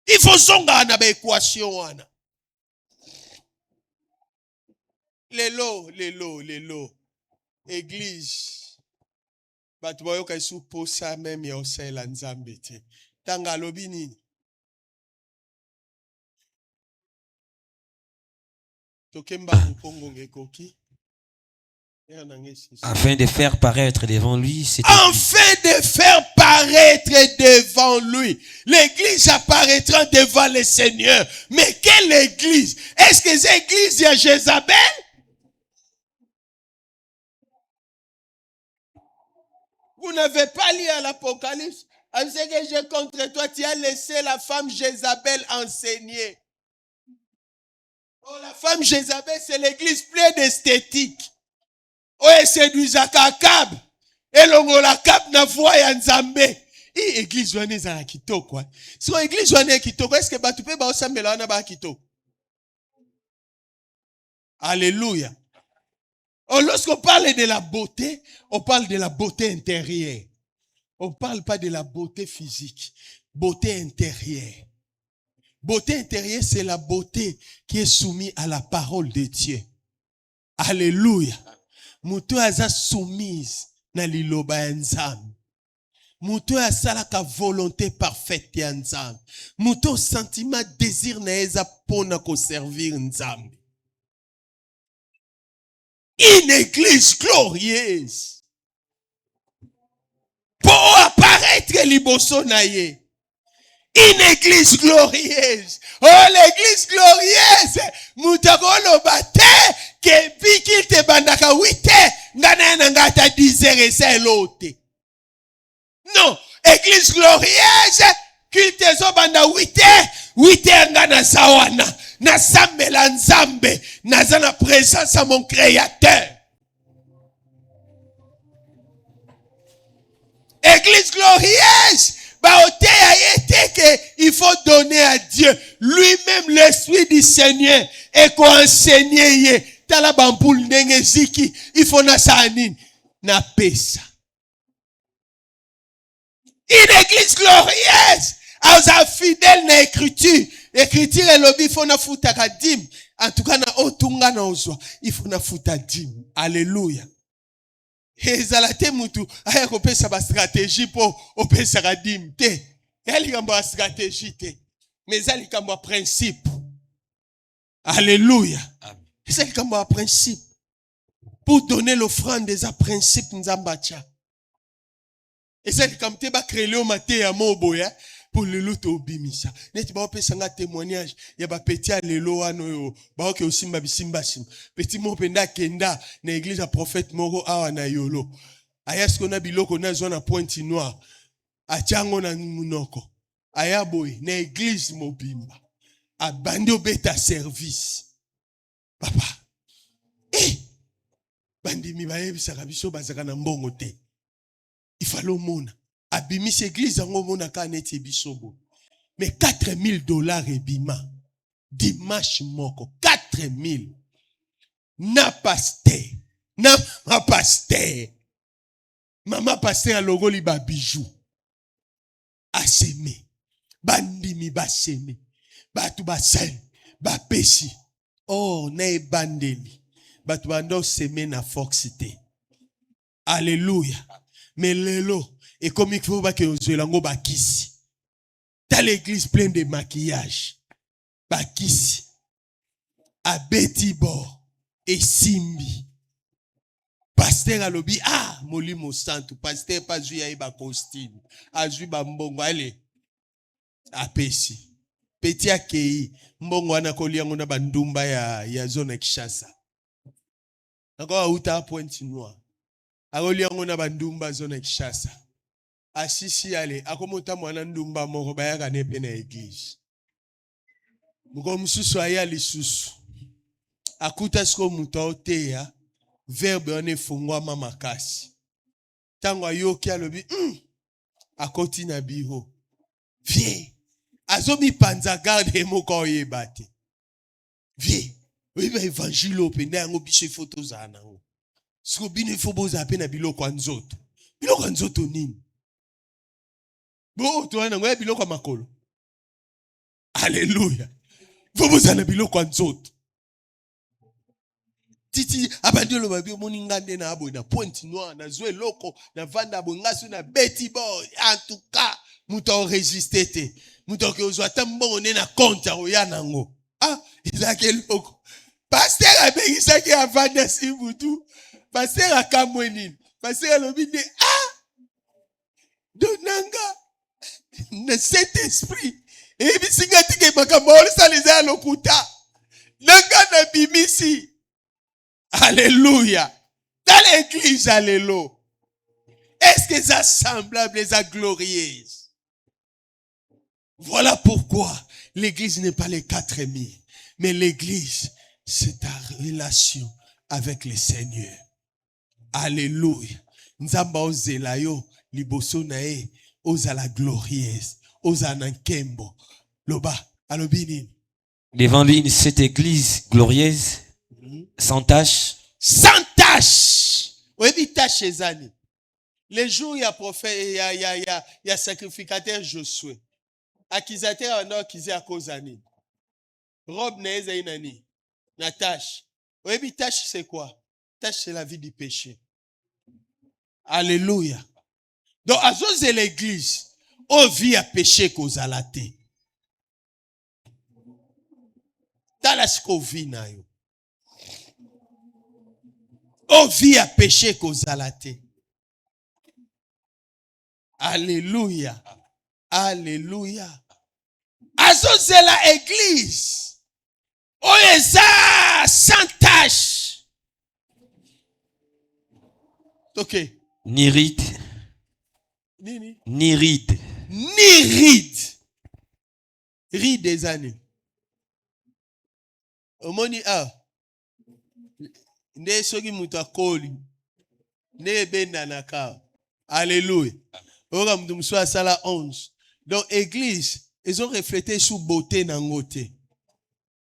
C: Il faut zonga na ba équation wana. Lelo église batu bayoka isu posa même ya osela Nzambe te tanga lobi nini.
B: Afin de faire paraître devant lui,
C: afin de faire paraître devant lui. L'église apparaîtra devant le Seigneur. Mais quelle église? Est-ce que c'est l'église de Jézabel? Vous n'avez pas lu à l'Apocalypse? Avec ce que j'ai contre toi, tu as laissé la femme Jézabel enseigner. Oh, la femme Jézabel, c'est l'église pleine d'esthétique. Oh, elle séduit Akab. Et l'ongola kap na voix ya Nzambe. Et église wane za kitoko quoi. Si l'église wane kitoko, est-ce que batu pe ba osambela wana ba kitoko? Alléluia. Oh, lorsqu'on parle de la beauté, on parle de la beauté intérieure. On ne parle pas de la beauté physique. Beauté intérieure. Beauté intérieure, c'est la beauté qui est soumise à la parole de Dieu. Alléluia. Mutu aza soumise na liloba ya Nzambe. Mutu asala ka volonté parfaite ya Nzambe. Mutu sentiment désir na eza pona ko servir Nzambe. Une église glorieuse. Pour apparaître liboso na ye. Une église glorieuse. Oh, l'église glorieuse. Mutakolo bate. Ke biki te bandaka wite. Ngana nangata dizere se lote. Non. Église glorieuse. Kilte zo banda wite. Wite ngana sawana. Na sambela Nzambe. Nazana présence à mon créateur. Église glorieuse. Il faut donner à Dieu lui-même l'esprit du Seigneur et qu'on enseigne tala bamboul ndenge ziki il faut na sanin na pesa. Une église glorieuse aux fidèles na écriture est lobby il faut na futa kadim en tout cas na otunga na ozwa il faut na futa dim. Alléluia. Ezalate mutu aya kopesa ba stratégie po opesa kadim te. Yali kamba stratégie te. Mais yali kamba principe. Alléluia. Yali kamba principe. Pour donner l'offrande des principes nzambacha. Et yali kamba ba créer au maté ya moboya pour le luto obimisa. Neti ba opesa nga témoignage ya ba petit alelo wano yo ba oke osimba bisimba sim. Petit mo penda kenda na église ya prophète moko awa na yolo. Ayasko na biloko na zona pointe noire. Achango na munoko. Ayaboy na église mobimba. Abandi obeta service. Papa. Bandi mi bayebisa biso bazaka na mbongo te. Ifalo mona. Abimis église yango mona ka neti bisobo. Mais $4,000 ebima. Dimanche moko 4,000. Na pasteur. Na ma pasteur. Maman pasteur a logo li ba bijou. Aseme. Bandimi baseme. Batu basel. bapesi. Oh, na ebandeli. Batu bando seme na foxité. Alléluia. Mais lelo, et comme il faut que vous lango bakisi. Dans l'église pleine de maquillage. Bakisi. Abeti bo. Et simbi. Pasteur alobi, molimo santo. Pasteur pas joué à ba costume. Azui ba mbongo. Allez. Apesi. Petit akei. Mbongo wana kolia ngona bandumba ya zone Kishasa. Nako uta point noir. Akolia ngona bandumba zone Kishasa. Asisi ale. Akomota mwana ndumba moko bayaka nepe na église. Muko mususu aya lisusu. Akuta siko muta oteya. Verbe one fungwa mamakasi. Tango ayoki alobi. Akoti na biho. Vie. Azomi panza garde moko oyebate. Vie. Oyiba évangile openda yango biso photo za nango. Siko bino fobo za pe na biloko nzoto. Biloko nzoto nini? Bo to wana ngoya biloko makolo. Alléluia. Fobo za na biloko nzoto. Titi abandelo babi omoni ngande na abo na point noir na zwe loko na vanda abo ngasu na beti boy. En tout cas, muta enregistré te. Muta ke ozwa tambongo ne na compte oya nango. Izake loko. Pasteur abengisa ki avanda si mutu. Pasteur akamweni. Pasteur alobi de donanga na Saint-Esprit. Et bisinga tike makambo olisa leza lokuta. Nanga na bimisi. Alléluia. Dans l'église, alléluia. Est-ce que ça semblable, ça glorieuse? Voilà pourquoi l'église n'est pas les 4 murs, mais l'église, c'est ta relation avec le Seigneur. Alléluia. Nzamba ozela yo liboso na e ozala glorieuse, ozana nkembo. Loba, alobini.
B: Devant lui, cette église glorieuse, sans tache.
C: Sans tache. Oui, tache ezani. Les jours il y a prophète, il y a sacrificateur Josué. Accusateur en accusé à cause d'ani. Robe neza inani. Na tache. Oui, tache c'est quoi? Tache c'est la vie du péché. Alléluia. Donc à cause de l'église, on vit à péché cause à la thé. Talasko vit na yo. On vit à péché cause à la thé. Alléluia. Alléluia. Azose la église. On est sans tâche. Ok.
B: Ni ride. Ni ride.
C: Ni ride. Ride des années. Omoni ne soki mutakoli. Ne benda naka. Alléluia. Ora mdumso asala 11. Donc église, ils ont reflété sous beauté nangote.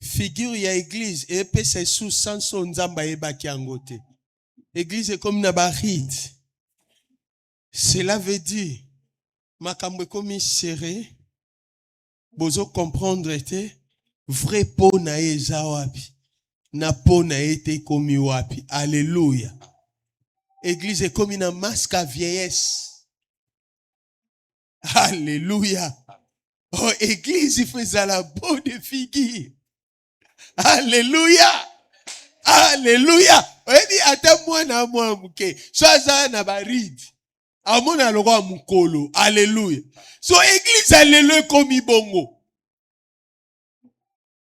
C: Figure ya église et pe c'est sous sanso nzamba ebaki angote. Église est comme na baride. Cela veut dire makambo komi serré. Bozo comprendre te vrai po na eza wapi. Na po na ete komi wapi. Alléluia. Église est comme une masque à vieillesse. Alléluia. Oh, église, il faisait la bonne figure. Alléluia. Alléluia. On dit, attends-moi na moi mouke. Sois na baride. Amona loko mukolo. Alléluia. So, église, alléluia, comme ibongo.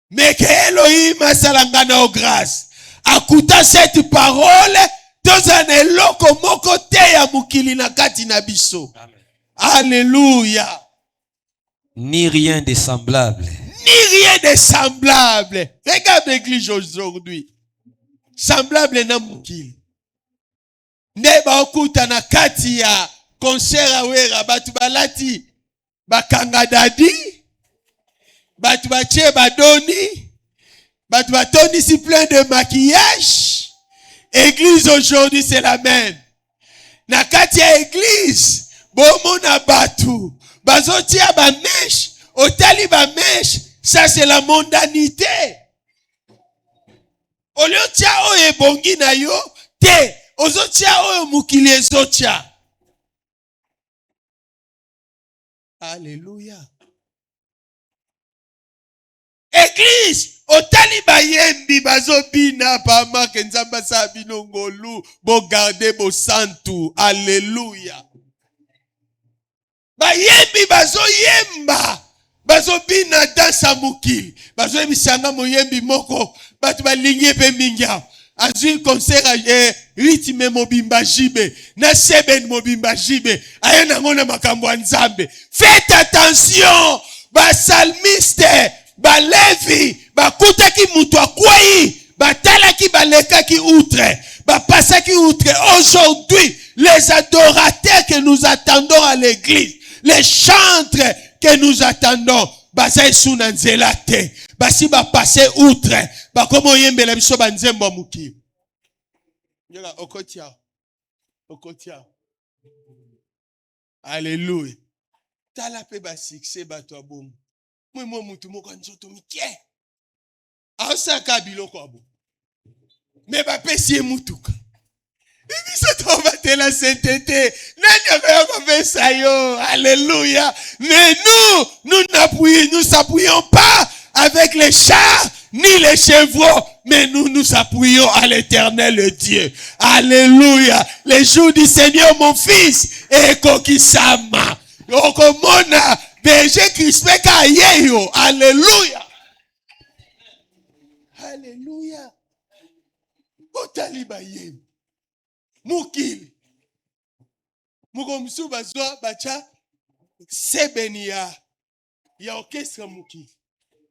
C: Mais que Elohim a salangana au grâce. Akuta cette parole, tous en eloko moko te ya mukili na kati na biso. Alléluia.
B: Ni rien de semblable.
C: Ni rien de semblable. Regarde l'église aujourd'hui. Semblable na mukili. Neba okuta na kati ya concert awera batu balati bakanga dadi. Batu bache badoni. Batu batoni si plein de maquillage. Église aujourd'hui c'est la même. Na kati ya église bomona batu bazotia ba mèche, otali ba mèche Ça, c'est la mondanité. Au lieu tia oyo ebongi na yo, te. Ozo tia oyo mukili ezo tia. Alléluia. Église, otali bayembi bazobina pa marque nzamba sa binongolu, bo garder bo santu. Alléluia. Bayembi bazoyemba, bazobina dansa mukili. Bazoyebisanga moyembi moko, batu balingi pe mingia. Azui concert rythme mobimba jibe, na seben mobimba jibe, ayena ngona makambo nzambe. Faites attention, basalmiste, balevi, bakutaki mutu akwai, batalaki balekaki outre, bapasaki outre. Aujourd'hui, les adorateurs que nous attendons à l'église, les chantres que nous attendons, basaï sunanzela te. Basi ba passer outre, ba komo yembela biso banzembo muki. Yola okotia. Okotia. Alléluia. Tala pe ba succès ba to abom. Moi mutu moko nzoto mikie. Asaka biloko abo. Mais ba pesi mutuka. Biso to batela sainteté. Nani va faire ça yo. Alléluia. Mais nous s'appuyons pas avec les chars, ni les chevaux, mais nous appuyons à l'Éternel Dieu. Alléluia. Les jours du Seigneur, mon fils, et kokisama. Okomona, berger crispé kayeyo. Alléluia. Alléluia. Otali bayem. Mukili. Mukomsu bazwa bacha sebenia ya orchestre mukili.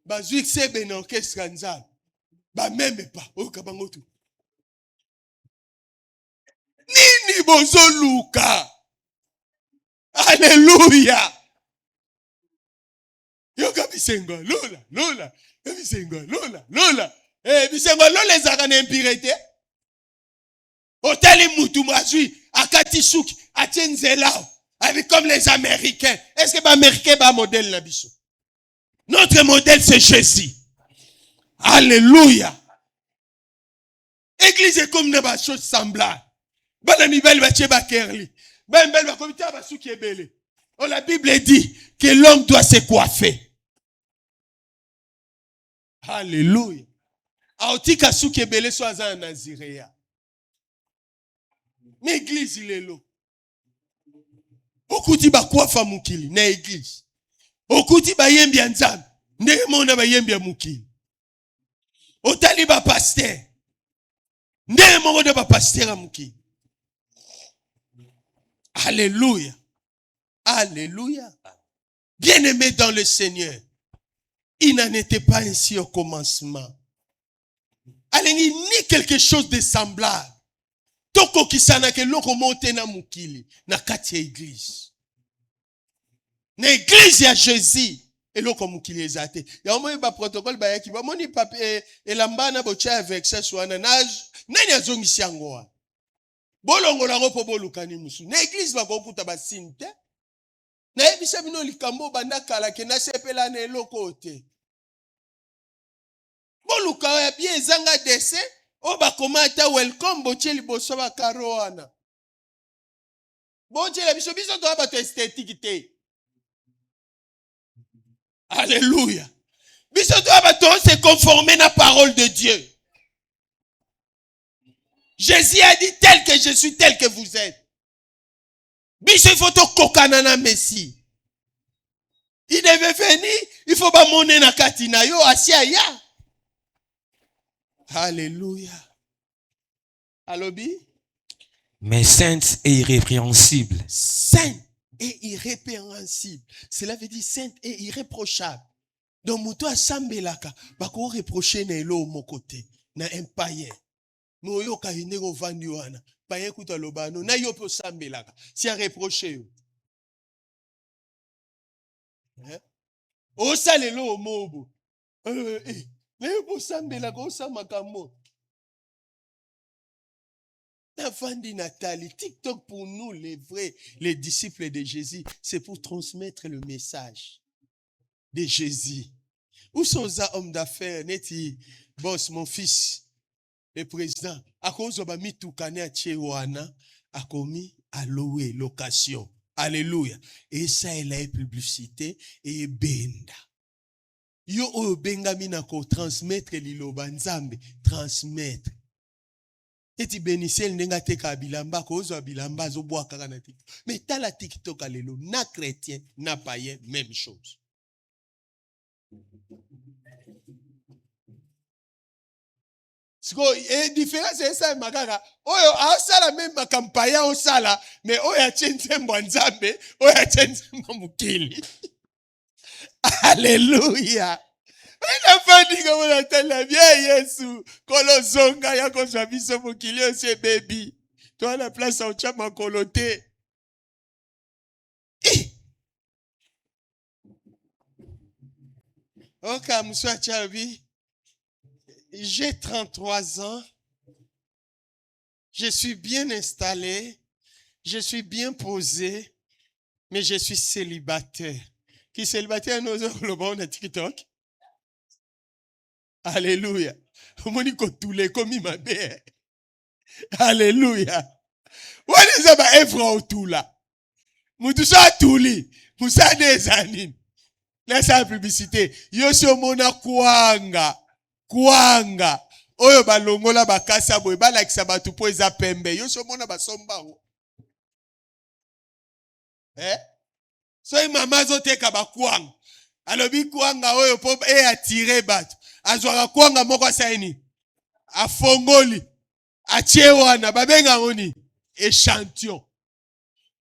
C: Bazuik sebe na orchestre nzal. Ba meme pa. Oyo kabango tu. Nini bozo luka. Alléluia. Yoka bisengo. Lola. Bisengo. Lola. Bisengo lola ezaka na impurité. Otali mutu mazui. Akati souki. Atienzela. Avec comme les Américains. Est-ce que les Américains ba modèle na biso? Notre modèle, c'est Jésus. Alléluia. Église est comme des choses semblables. La Bible dit que l'homme doit se coiffer. Alléluia. Aotika souki ebele so aza nazirea. Mais église il est là. Okuti ba coiffa mukili na église. Okuti bayembi ya nzambe. Ndenge mona bayembi ya mukili. Otali ba pasteur. Ndenge mona ba pasteur ya mukili. Alléluia. Alléluia. Bien-aimé dans le Seigneur. Il n'en était pas ainsi au commencement. Alengi ni quelque chose de semblable. Toko kisana ke loko monte na mukili. Na kati ya église. Na église ya Jésus. Et loko mukili ezate. Ya omoni ba protocole ba yaki. Ba moni pape elambana bocha avec ça soana. Nani azongisi yango wa. Bolongo lango po bolukani musu. Na église ba kokuta ba sinte. Na ebisa bino likambo banda kala ke na sepela na eloko te. Boluka ya bien ezanga dese. O ba komata welcome boche liboso ba karoana. Boche la biso to ba to esthétique te. Alléluia. Biso to ba to se conformer na parole de Dieu. Jésus a dit tel que je suis, tel que vous êtes. Biso il faut to kokana na Messie. Il devait venir, il faut pas monter na katina yo asiaya. Alléluia. Alobi?
B: Mais sainte et irrépréhensible.
C: Sainte et irrépréhensible. Cela veut dire sainte et irréprochable. Donc, mouto a sambelaka, bako reprocher na elo mon côté, na un païen. No yo ka hinego vandi wana, païen kuta lobano, na yo po sambelaka, si a reprocher yo. O salelo o mobo. Na yo po sambelaka, o samakamo. Navandi Nathalie, TikTok pour nous, les vrais, les disciples de Jésus, c'est pour transmettre le message de Jésus. Où sont les hommes d'affaires, neti boss, mon fils, le président, à cause de mi tukane a tchewana, a commis à louer, location. Alléluia. Et ça, elle a publicité et benda. Yo o benga mina ko transmettre liloba nzambe, transmettre. Eti beniciel nenga teka bilamba ko zo bilamba zo boa kaka na TikTok. Mais t'as la TikTok alléluia, na chrétien, na païen, même chose. Et différence c'est ça makaka. Oyo a sala même makampaya o sala, mais oyo a tchenze mwanzambe, oyo a tchenze mukili. Alléluia. La fandi comme on attend la vieille Yesu. Kolozonga ya kozwa biso mukili ose baby. Toi la place au chama kolote. Ok, monsieur Chabi. J'ai 33 ans. Je suis bien installé. Je suis bien posé. Mais je suis célibataire. Qui célibataire nous le bon à TikTok? Alléluia. Moniko toulé comme il m'a bien. Alléluia. What is about Efra Otula? Mutusa Touli. Musa des anines. Laisse la publicité. Yosho mona kuanga. Kuanga. Oyo balongola bakasa boy balakisa batu po eza pembe. Yosho mona basomba o. So mama zoteka bakuanga. Alobi kuanga oyo po attirer batu. Azwaka kuanga moko saini. Afongoli. Atie wana babenga ngoni échantillon.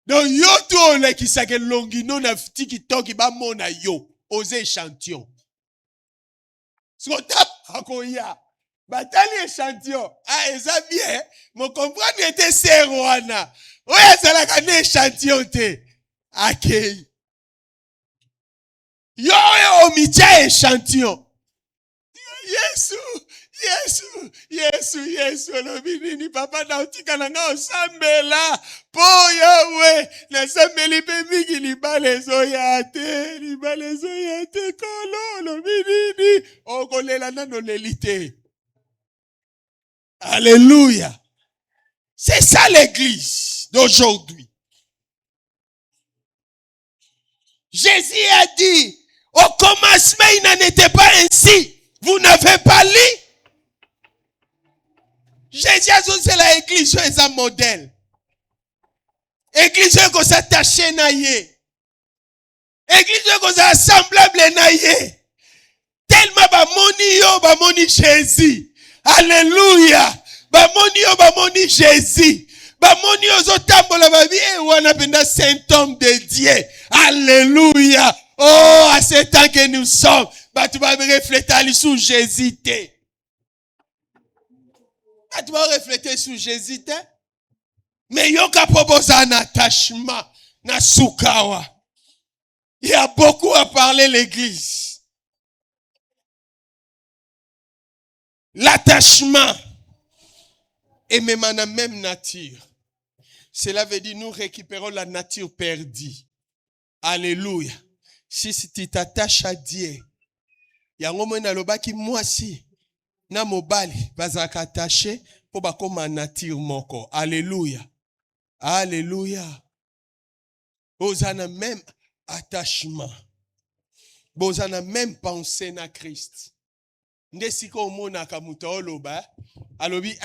C: Donc yo to le kisake longino na TikTok ba mona yo ose échantillon. So tap akoya. Batali échantillon. Ah eza bien. Mon comprendre était serwana. Oya salaka ne échantillon te. Akei. Yo omitia échantillon. Yesu, lobini papa na utika na nga osambela, po yawe, na sambeli pe mingi libale zoya te, kolo, lobini, okolela nano lelite. Alléluia. C'est ça l'église d'aujourd'hui. Jésus a dit, au commencement il n'en était pas ainsi. Vous n'avez pas lu? Jésus a dit c'est l'église, c'est un modèle. Église qu'on s'attache na ye. Église qu'on s'assemblable na ye. Tellement ba moni Jésus. Alléluia. Ba moni Jésus. Ba moni ozotambola ba vie wana penda saint homme de Dieu. Alléluia. Oh, à ce temps que nous sommes, tu vas refléter sur Jésus. Tu vas refléter sur Jésus. Mais il y a un attachement na sukawa. Il y a beaucoup à parler l'église. L'attachement est même en la même nature. Cela veut dire nous récupérons la nature perdue. Alléluia. Si tu t'attaches à Dieu, yango mona lobaki mwasi na mobali bazaka attaché po bakoma nature moko. Alléluia. Alléluia. Bozana même attachement. Bozana même pensée na Christ. Ndesiko mona kamuta oloba alobi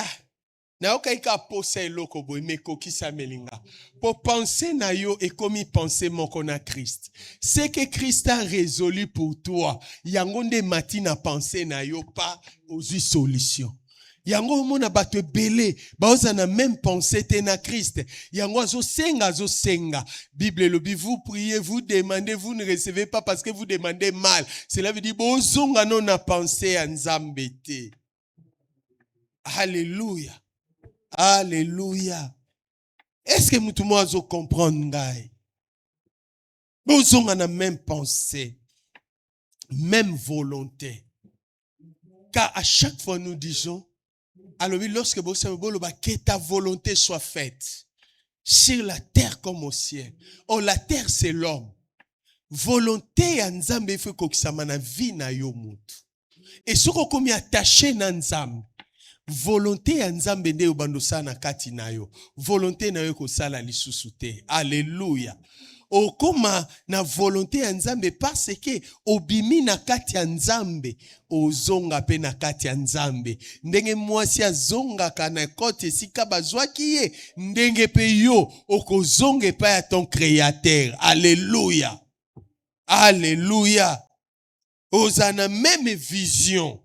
C: na okaika pose loko boy mekoki sa melinga. Pour penser na yo et comme y penser moko na Christ. C'est que Christ a résolu pour toi. Yango nde mati na penser na yo pas aux solutions. Yango mona bato belé, baoza na même pensée te na Christ. Yango zo senga. Bible lobi, vous priez, vous demandez, vous ne recevez pas parce que vous demandez mal. Cela veut dire bozonga non na pensée en zambete. Alléluia. Alléluia. Est-ce que tout le monde comprend ngai? Nous avons la même pensée, même volonté. Car à chaque fois nous disons, alors lorsque vous savez que ta volonté soit faite sur la terre comme au ciel. Oh, la terre c'est l'homme. volonté ya nzambe ifo kokisama na vie na yo mutu. Et soko komi attaché na nzambe, volonté ya nzambe nde obando sana kati na yo. Volonté na yo kosala lisusu te. Alléluia. Okoma na volonté ya nzambe parce que obimi na kati ya nzambe, ozonga pe na kati ya nzambe. Ndenge mwasi azongaka na kote esika bazwaki ye, ndenge pe yo okozonga pa ya ton créateur. Alléluia. Alléluia. Ozana même vision.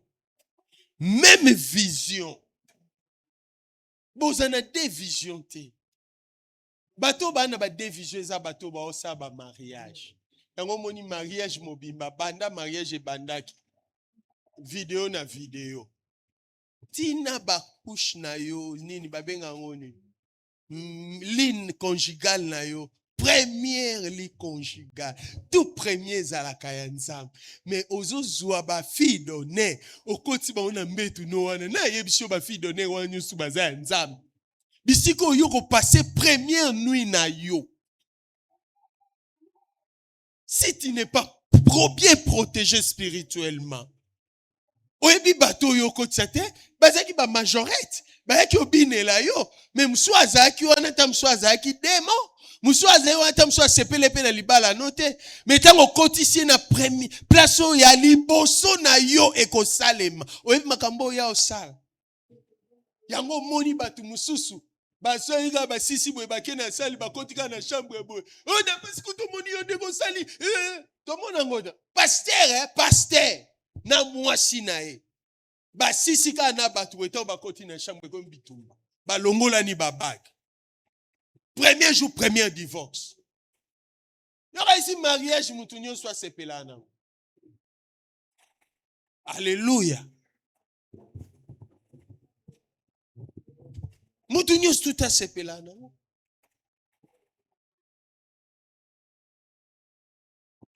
C: Même vision. Bozana deux visions te. Bato bana ba deux visions za bato ba osa ba mariage. Yango moni mariage mobimba banda mariage bandaki. Video na video. Tina ba couche na yo nini babenga ngoni. Ligne conjugale na yo. Première lit conjugale. Tout premier zalaka ya nzambe. Mais ozo zwa ba fille donné. Okoti ba ona mbetu no wana. Na yebisho ba fille donné wana nyusu baza ya nzambe. Bisiko yo ko passer première nuit na yo. Si tu n'es pas bien protégé spirituellement. Oyebi bato yo kotsate, bazaki ba majorette. Bayaki obinela yo. Mais mswa azaki wana ta mswa azaki demo. Moussouaze wata mswa sepele pe na libala note mais tango kotisi na premier place ya liboso na yo ekosalema oyebi makambo ya osala yango moni batu mususu basoyika basisi boye bakena sali bakotika na chambre boye o na pasiko to moni yo ndeko sali to mona ngoda pasteur na mwasi na ye basisi ka na batu weto bakoti na chambre ko bitumba balongola ni babaki. Premier jour, premier divorce. Il y aura ici mariage, moutounio soit sepelana. Alléluia. Moutounio tout à sepelana.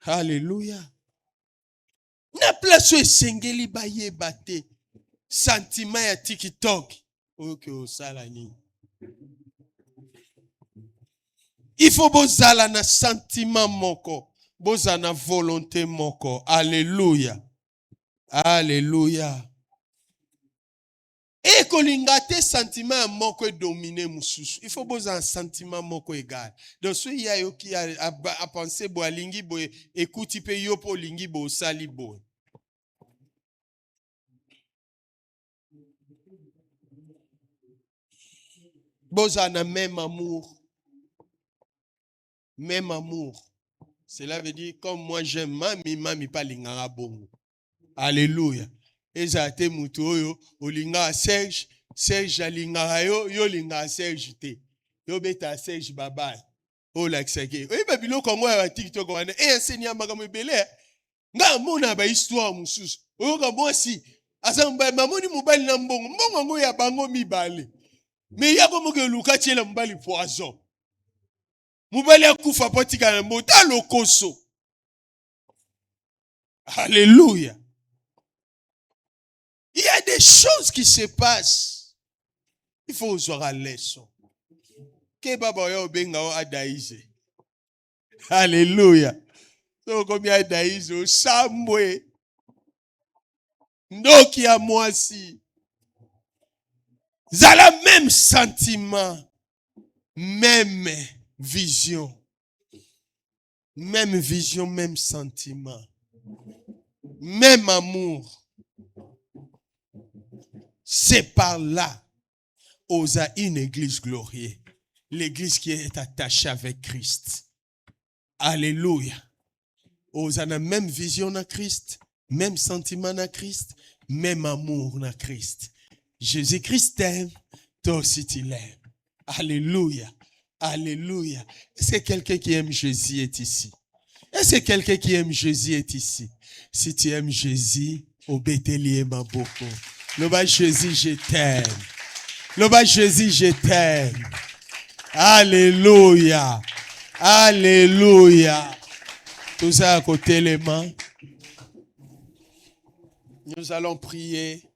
C: Alléluia. Na place où sengeli baye bate. Sentiment ya TikTok. Ok, au salani. Il faut bozala na sentiment moko, bozala na volonté moko. Alléluia. Alléluia. Et kolingate sentiment moko dominer mususu. Il faut bozala sentiment moko égal. Donc celui ya yo qui a pensé bo alingi bo écoute pe yo po lingi bo sali bo. Bozala na même amour. Même amour. Cela veut dire, comme moi j'aime mami pas lingara bongo. Alléluia. Et ça a été moutoyo, o linga Serge, Serge lingara yo linga Serge te. Yo beta Serge baba. O laksake. Oui, babilo kongo ya TikTok wana. Enseignant makambo ebele. Nga mona ba histoire mususu. Oyo ka mwasi. Asa mamoni mobali na mbongo. Mbongo ngo ya bango mibale. Mais yako moke luka tiela mbali poison. Moubali akufa potika na mota lokoso. Alléluia. Il y a des choses qui se passent. Il faut avoir la leçon. Que baba yo benga o adaise. Alléluia. So comme adaise o samwe. Ndoki ya mwasi. Zala même sentiment. Même vision, même sentiment, même amour. C'est par là osa une église glorieuse, l'église qui est attachée avec Christ. Alléluia. Osa na même vision na Christ, même sentiment na Christ, même amour na Christ. Jésus-Christ t'aime, toi aussi tu l'aimes. Alléluia. Alléluia. Est-ce que quelqu'un qui aime Jésus est ici? Est-ce que quelqu'un qui aime Jésus est ici? Si tu aimes Jésus, obéis-lui ma beaucoup. Le bas Jésus, je t'aime. Le bas Jésus, je t'aime. Alléluia. Alléluia. Tout ça à côté les mains. Nous allons prier.